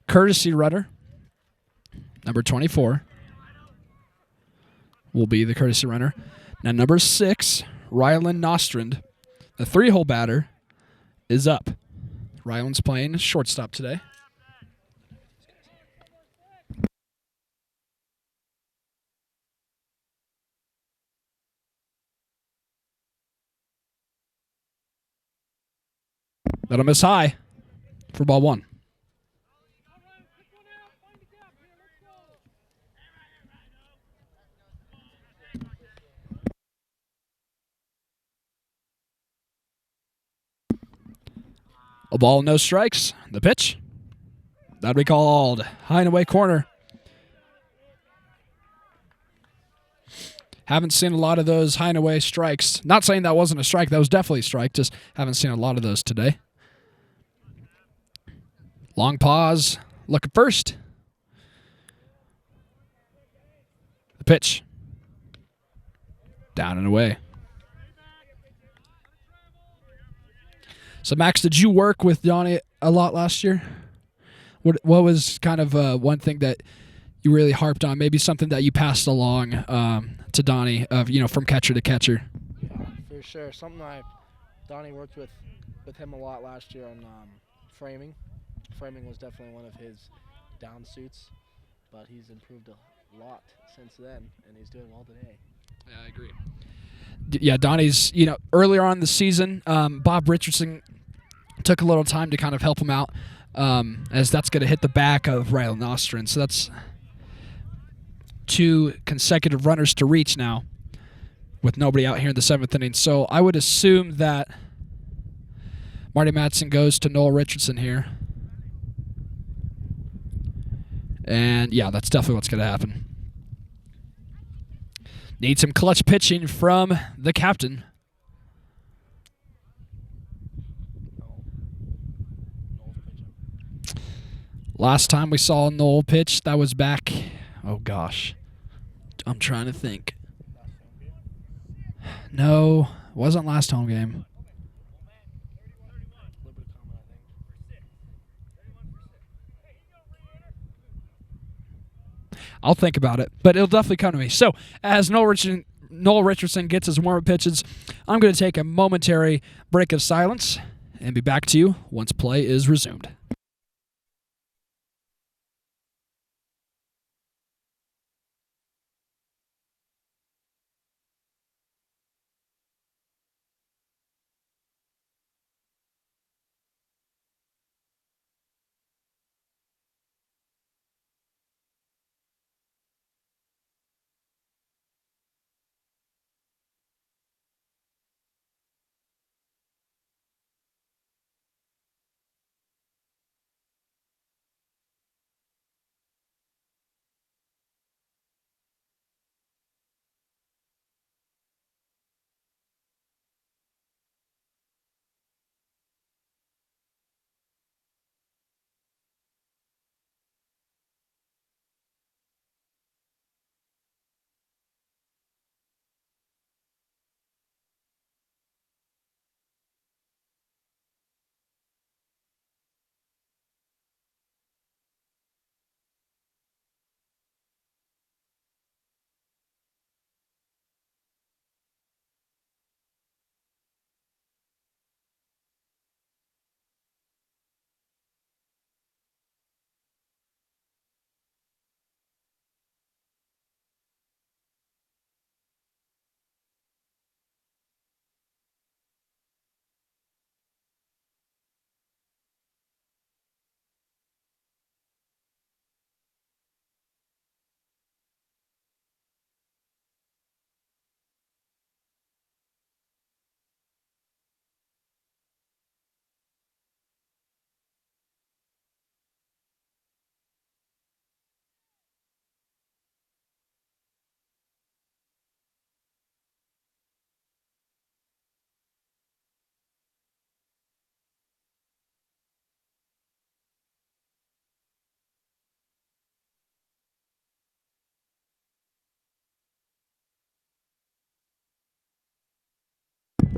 courtesy runner. Number 24 will be the courtesy runner. Now, number 6, Rylan Nostrand, the 3-hole batter, is up. Rylan's playing shortstop today. That'll miss high for ball 1. A ball, no strikes. The pitch. That'll be called high and away corner. Haven't seen a lot of those high and away strikes. Not saying that wasn't a strike. That was definitely a strike. Just haven't seen a lot of those today. Long pause. Look at first. The pitch. Down and away. So, Max, did you work with Donnie a lot last year? What was kind of one thing that you really harped on? Maybe something that you passed along to Donnie of from catcher to catcher. Yeah, for sure. Something Donnie worked with him a lot last year on framing. Framing was definitely one of his down suits, but he's improved a lot since then, and he's doing well today. Yeah, I agree. Yeah, Donnie's, earlier on in the season, Bob Richardson took a little time to kind of help him out, as that's going to hit the back of Rylan Nostrand. So that's 2 consecutive runners to reach now with nobody out here in the 7th inning. So I would assume that Marty Madsen goes to Noel Richardson here. And, yeah, that's definitely what's going to happen. Need some clutch pitching from the captain. Last time we saw Noel pitch, that was back, oh gosh, I'm trying to think. No, it wasn't last home game. I'll think about it, but it'll definitely come to me. So, as Noel Richardson gets his warm-up pitches, I'm going to take a momentary break of silence and be back to you once play is resumed.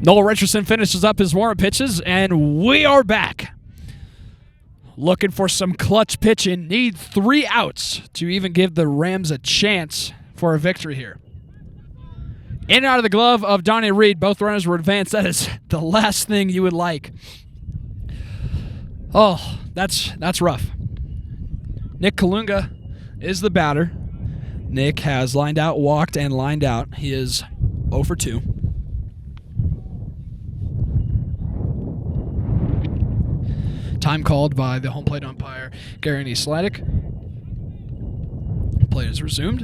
Noel Richardson finishes up his warm pitches, and we are back. Looking for some clutch pitching. Need 3 outs to even give the Rams a chance for a victory here. In and out of the glove of Donnie Reed. Both runners were advanced. That is the last thing you would like. Oh, that's rough. Nick Kalunga is the batter. Nick has lined out, walked, and lined out. He is 0 for 2. Time called by the home plate umpire, Gary Slatic. Play is resumed.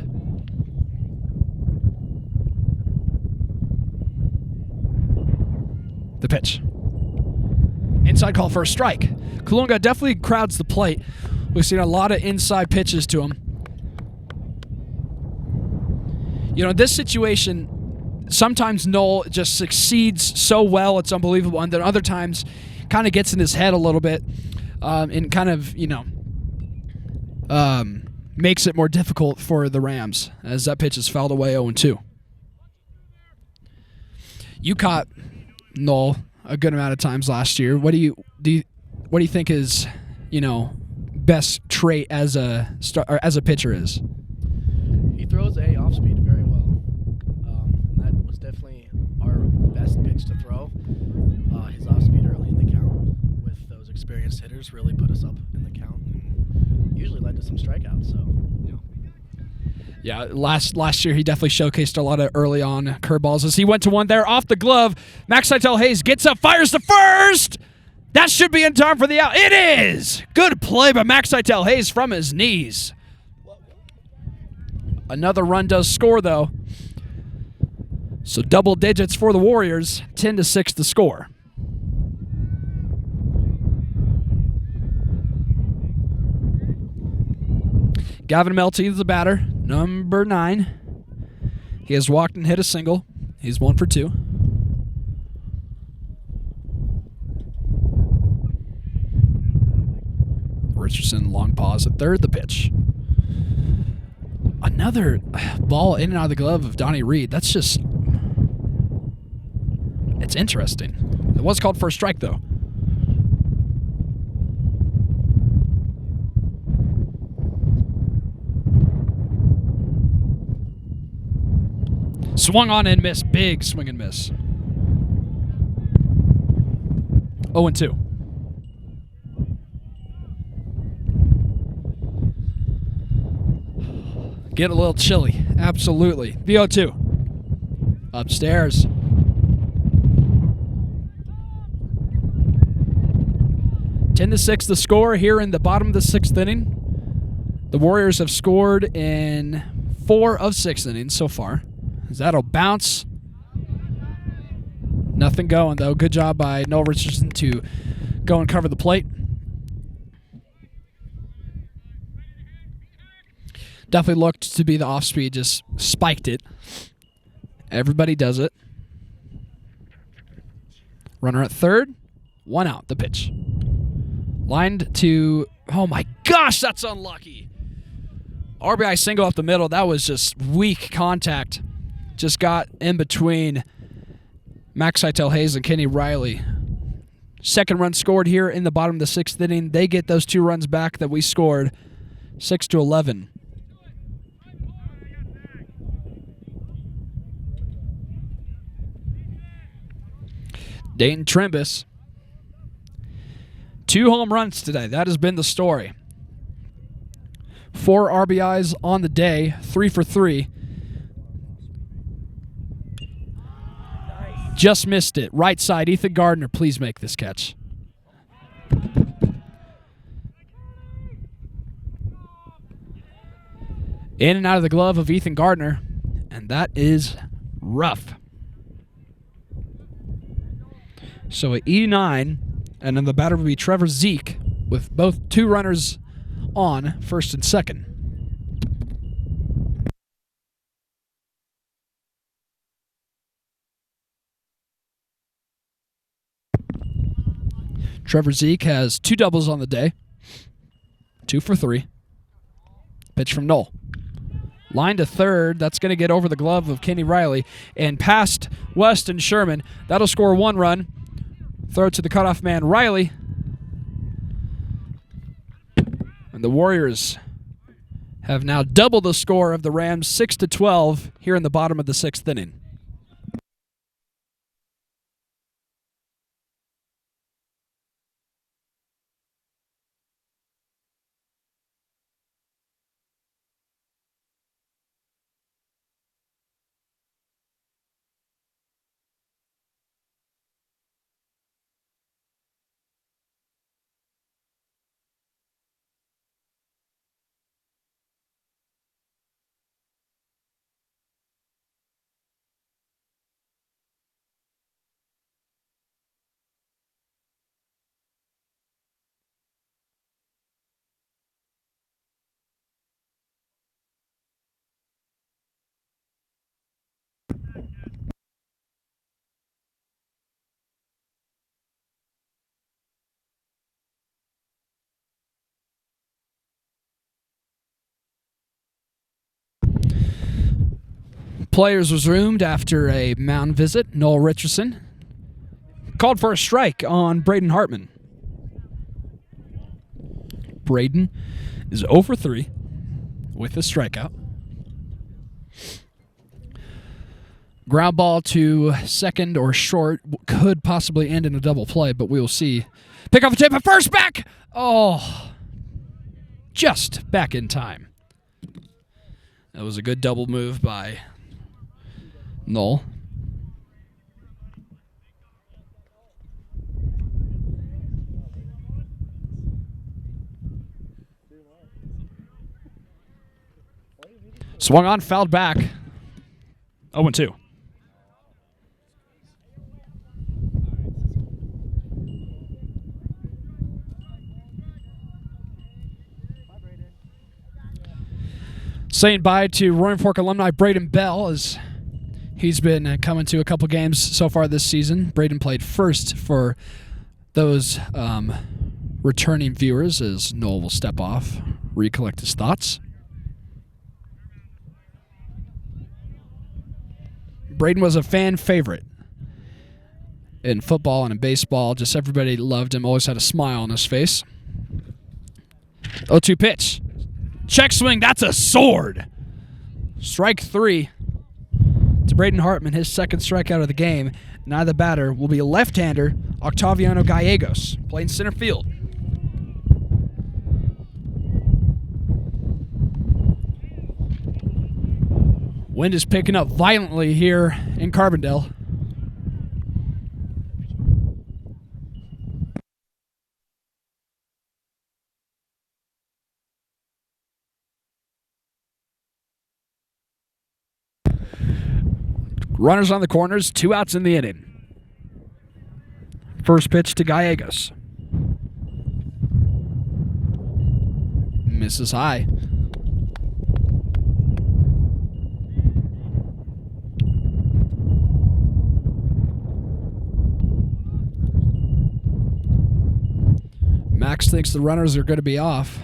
The pitch. Inside call for a strike. Kalunga definitely crowds the plate. We've seen a lot of inside pitches to him. You know, this situation, sometimes Noel just succeeds so well, it's unbelievable. And then other times, kind of gets in his head a little bit and kind of, makes it more difficult for the Rams as that pitch is fouled away 0-2. You caught Noel a good amount of times last year. What do you think his, best trait as a pitcher is? He throws a off speed very well. And that was definitely our best pitch to throw. His off speed early in the count with those experienced hitters really put us up in the count and usually led to some strikeouts. So. Yeah, last year he definitely showcased a lot of early on curveballs as he went to one there off the glove. Max Seitel Hayes gets up, fires to first. That should be in time for the out. It is! Good play by Max Seitel Hayes from his knees. Another run does score, though. So double digits for the Warriors, 10-6 the score. Gavin Melty is the batter, number 9. He has walked and hit a single. He's 1 for 2. Richardson, long pause at third, the pitch. Another ball in and out of the glove of Donnie Reed. That's just... it's interesting. It was called for a strike, though. Swung on and missed. Big swing and miss. 0-2. Get a little chilly. Absolutely. The 0-2. Upstairs. Ten to 6 the score here in the bottom of the 6th inning. The Warriors have scored in 4 of 6 innings so far. That'll bounce. Nothing going, though. Good job by Noel Richardson to go and cover the plate. Definitely looked to be the off-speed, just spiked it. Everybody does it. Runner at third. 1 out, the pitch. Lined to... oh my gosh, that's unlucky. RBI single up the middle. That was just weak contact. Just got in between Max Seitel Hayes and Kenny Riley. Second run scored here in the bottom of the 6th inning. They get those 2 runs back that we scored. 6-11. Dayton Trimbus. 2 home runs today. That has been the story. 4 RBIs on the day. 3 for 3. Just missed it. Right side, Ethan Gardner, please make this catch. In and out of the glove of Ethan Gardner, and that is rough. So at E9, and then the batter will be Trevor Zeke with both 2 runners on, first and second. Trevor Zeke has 2 doubles on the day. 2 for 3. Pitch from Noel. Line to third. That's going to get over the glove of Kenny Riley and past Weston Sherman. That'll score 1 run. Throw it to the cutoff man, Riley. And the Warriors have now doubled the score of the Rams, 6-12, here in the bottom of the 6th inning. Players resumed after a mound visit. Noel Richardson called for a strike on Braden Hartman. Braden is 0 for 3 with a strikeout. Ground ball to second or short could possibly end in a double play, but we will see. Pick off a tip at first, back! Oh, just back in time. That was a good double move by Noel. Swung on, fouled back. 0-2. Saying bye to Roaring Fork alumni Braden Bell, as he's been coming to a couple games so far this season. Braden played first for those returning viewers, as Noel will step off, recollect his thoughts. Braden was a fan favorite in football and in baseball. Just everybody loved him, always had a smile on his face. 0-2 pitch. Check swing, that's a sword. Strike 3 to Braden Hartman, his second strikeout of the game. Now the batter will be a left-hander, Octaviano Gallegos, playing center field. Wind is picking up violently here in Carbondale. Runners on the corners, 2 outs in the inning. First pitch to Gallegos. Misses high. Max thinks the runners are going to be off.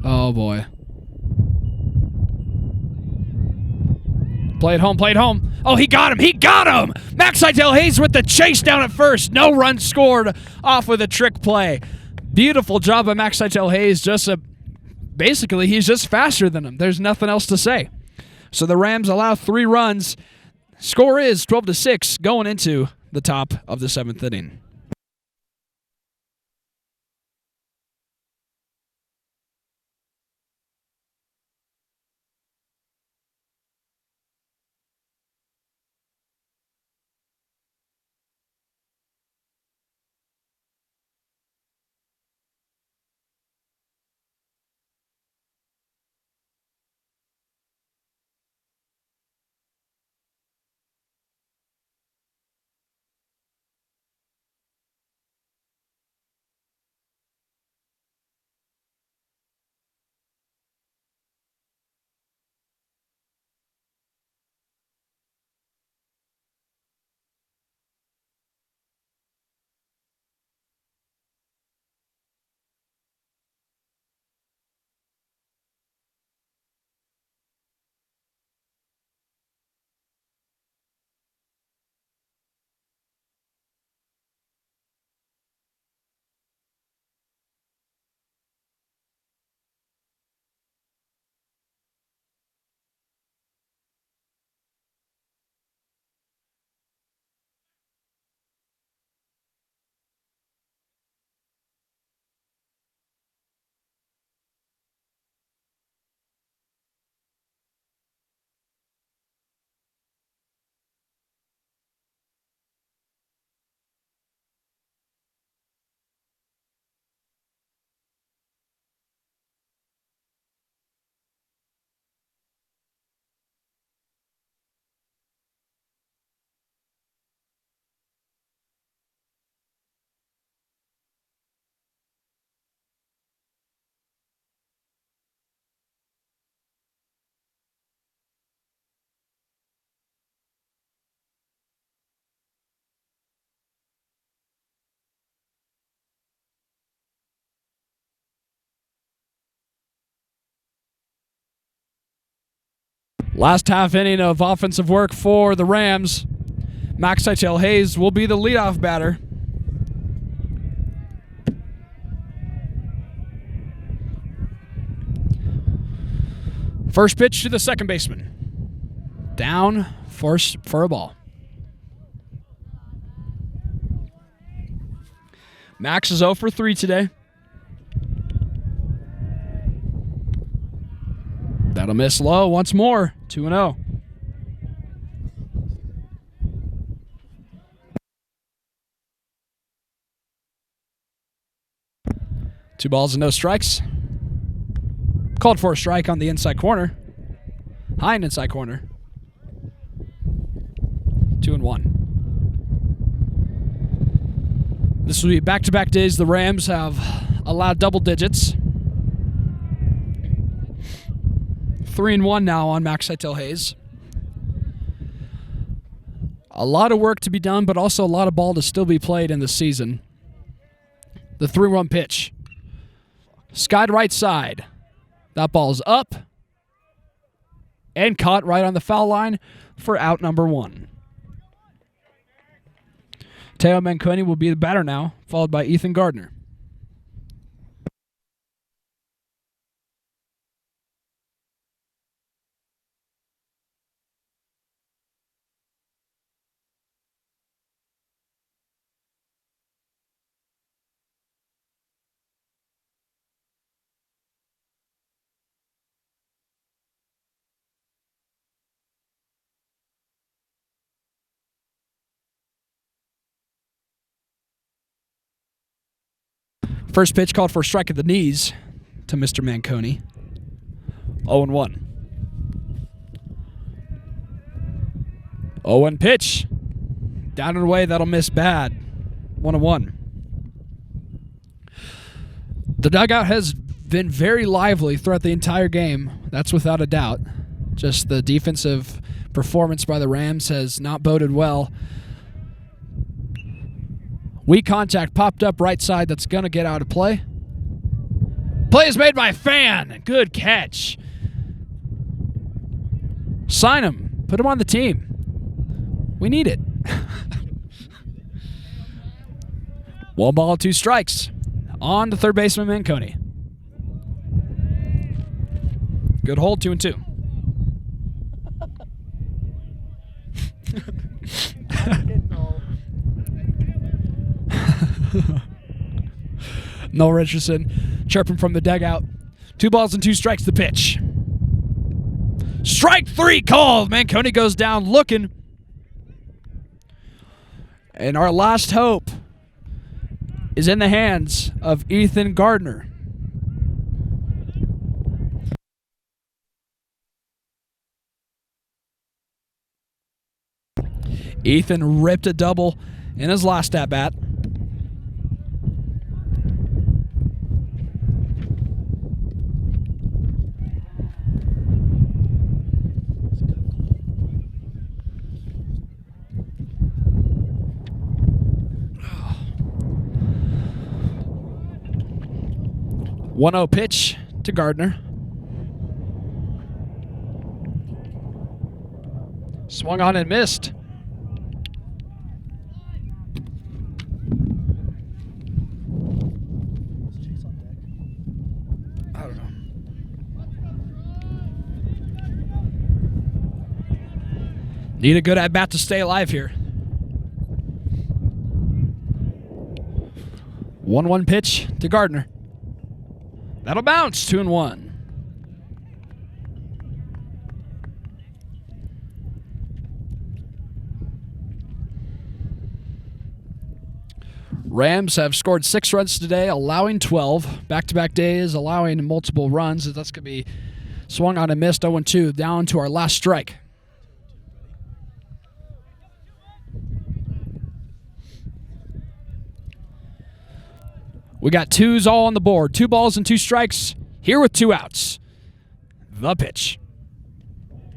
Oh, boy. Play it home, play it home. Oh, he got him, he got him! Max Seidel Hayes with the chase down at first. No run scored off with a trick play. Beautiful job by Max Seidel Hayes. Basically, he's just faster than him. There's nothing else to say. So the Rams allow 3 runs. Score is 12-6 going into the top of the 7th inning. Last half inning of offensive work for the Rams. Max Seitel Hayes will be the leadoff batter. First pitch to the second baseman. Down for a ball. Max is 0 for 3 today. That'll miss low once more. 2-0. Two balls and no strikes. Called for a strike on the inside corner. High and inside corner. 2-1. This will be back-to-back days the Rams have allowed double digits. 3-1 now on Max Seitel Hayes. A lot of work to be done, but also a lot of ball to still be played in the season. The 3-1 pitch. Skied right side. That ball's up and caught right on the foul line for out number 1. Teo Manconi will be the batter now, followed by Ethan Gardner. First pitch called for a strike at the knees to Mr. Manconi. 0-1. 0-1 pitch. Down and away, that'll miss bad. 1-1. The dugout has been very lively throughout the entire game. That's without a doubt. Just the defensive performance by the Rams has not boded well. Weak contact popped up right side. That's going to get out of play. Play is made by Fan. Good catch. Sign him. Put him on the team. We need it. 1 ball, 2 strikes. On to third baseman Manconi. Good hold, 2-2. Noel Richardson chirping from the dugout. 2 balls and 2 strikes the pitch. Strike 3 called. Manconi goes down looking. And our last hope is in the hands of Ethan Gardner. Ethan ripped a double in his last at-bat. One-0 pitch to Gardner. Swung on and missed. I don't know. Need a good at-bat to stay alive here. 1-1 pitch to Gardner. That'll bounce. 2-1. Rams have scored 6 runs today, allowing 12. Back-to-back days, allowing multiple runs. That's going to be swung on and missed. 0-2, down to our last strike. We got 2s all on the board. 2 balls and 2 strikes. Here with 2 outs. The pitch.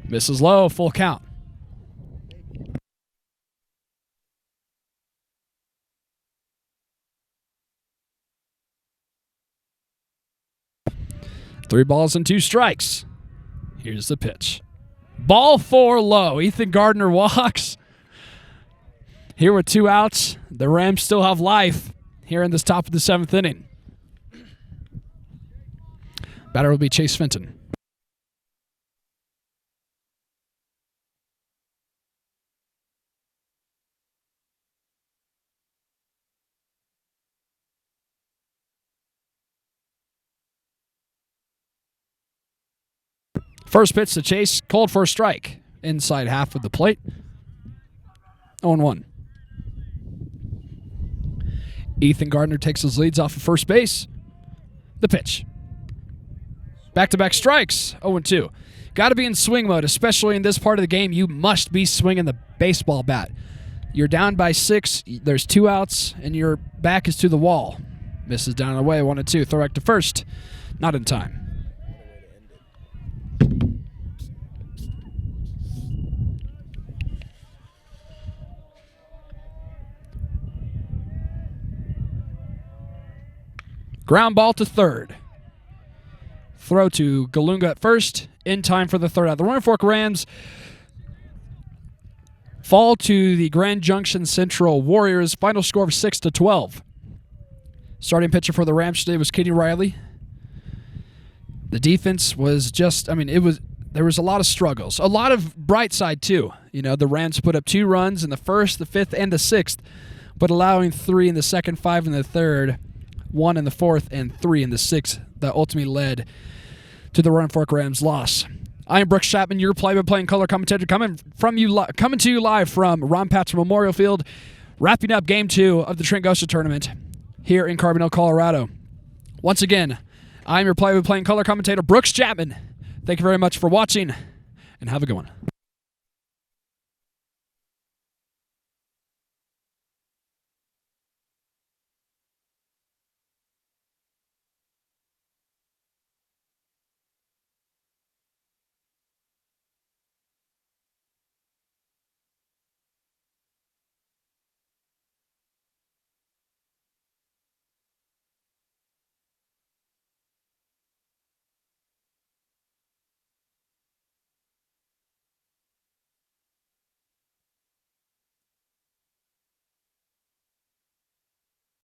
Misses low, full count. Three balls and 2 strikes. Here's the pitch. Ball 4 low. Ethan Gardner walks. Here with 2 outs. The Rams still have life here in this top of the 7th inning. Batter will be Chase Fenton. First pitch to Chase, called for a strike. Inside half of the plate. 0-1. Ethan Gardner takes his leads off of first base. The pitch. Back-to-back strikes. 0-2. Got to be in swing mode, especially in this part of the game. You must be swinging the baseball bat. You're down by 6. There's 2 outs, and your back is to the wall. Misses down and away. 1-2. Throw back to first. Not in time. Ground ball to third. Throw to Galunga at first. In time for the third out. The Roaring Fork Rams fall to the Grand Junction Central Warriors. Final score of 6-12. Starting pitcher for the Rams today was Katie Riley. The defense was just, there was a lot of struggles. A lot of bright side, too. You know, the Rams put up 2 runs in the first, the 5th, and the 6th, but allowing 3 in the second, 5 in the third, 1 in the 4th, and 3 in the 6th. That ultimately led to the Roaring Fork Rams' loss. I am Brooks Chatman, your play-by-play and color commentator, coming to you live from Ron Pat's Memorial Field, wrapping up Game 2 of the Trent Gosha Tournament here in Carbondale, Colorado. Once again, I'm your play-by-play and color commentator, Brooks Chatman. Thank you very much for watching, and have a good one.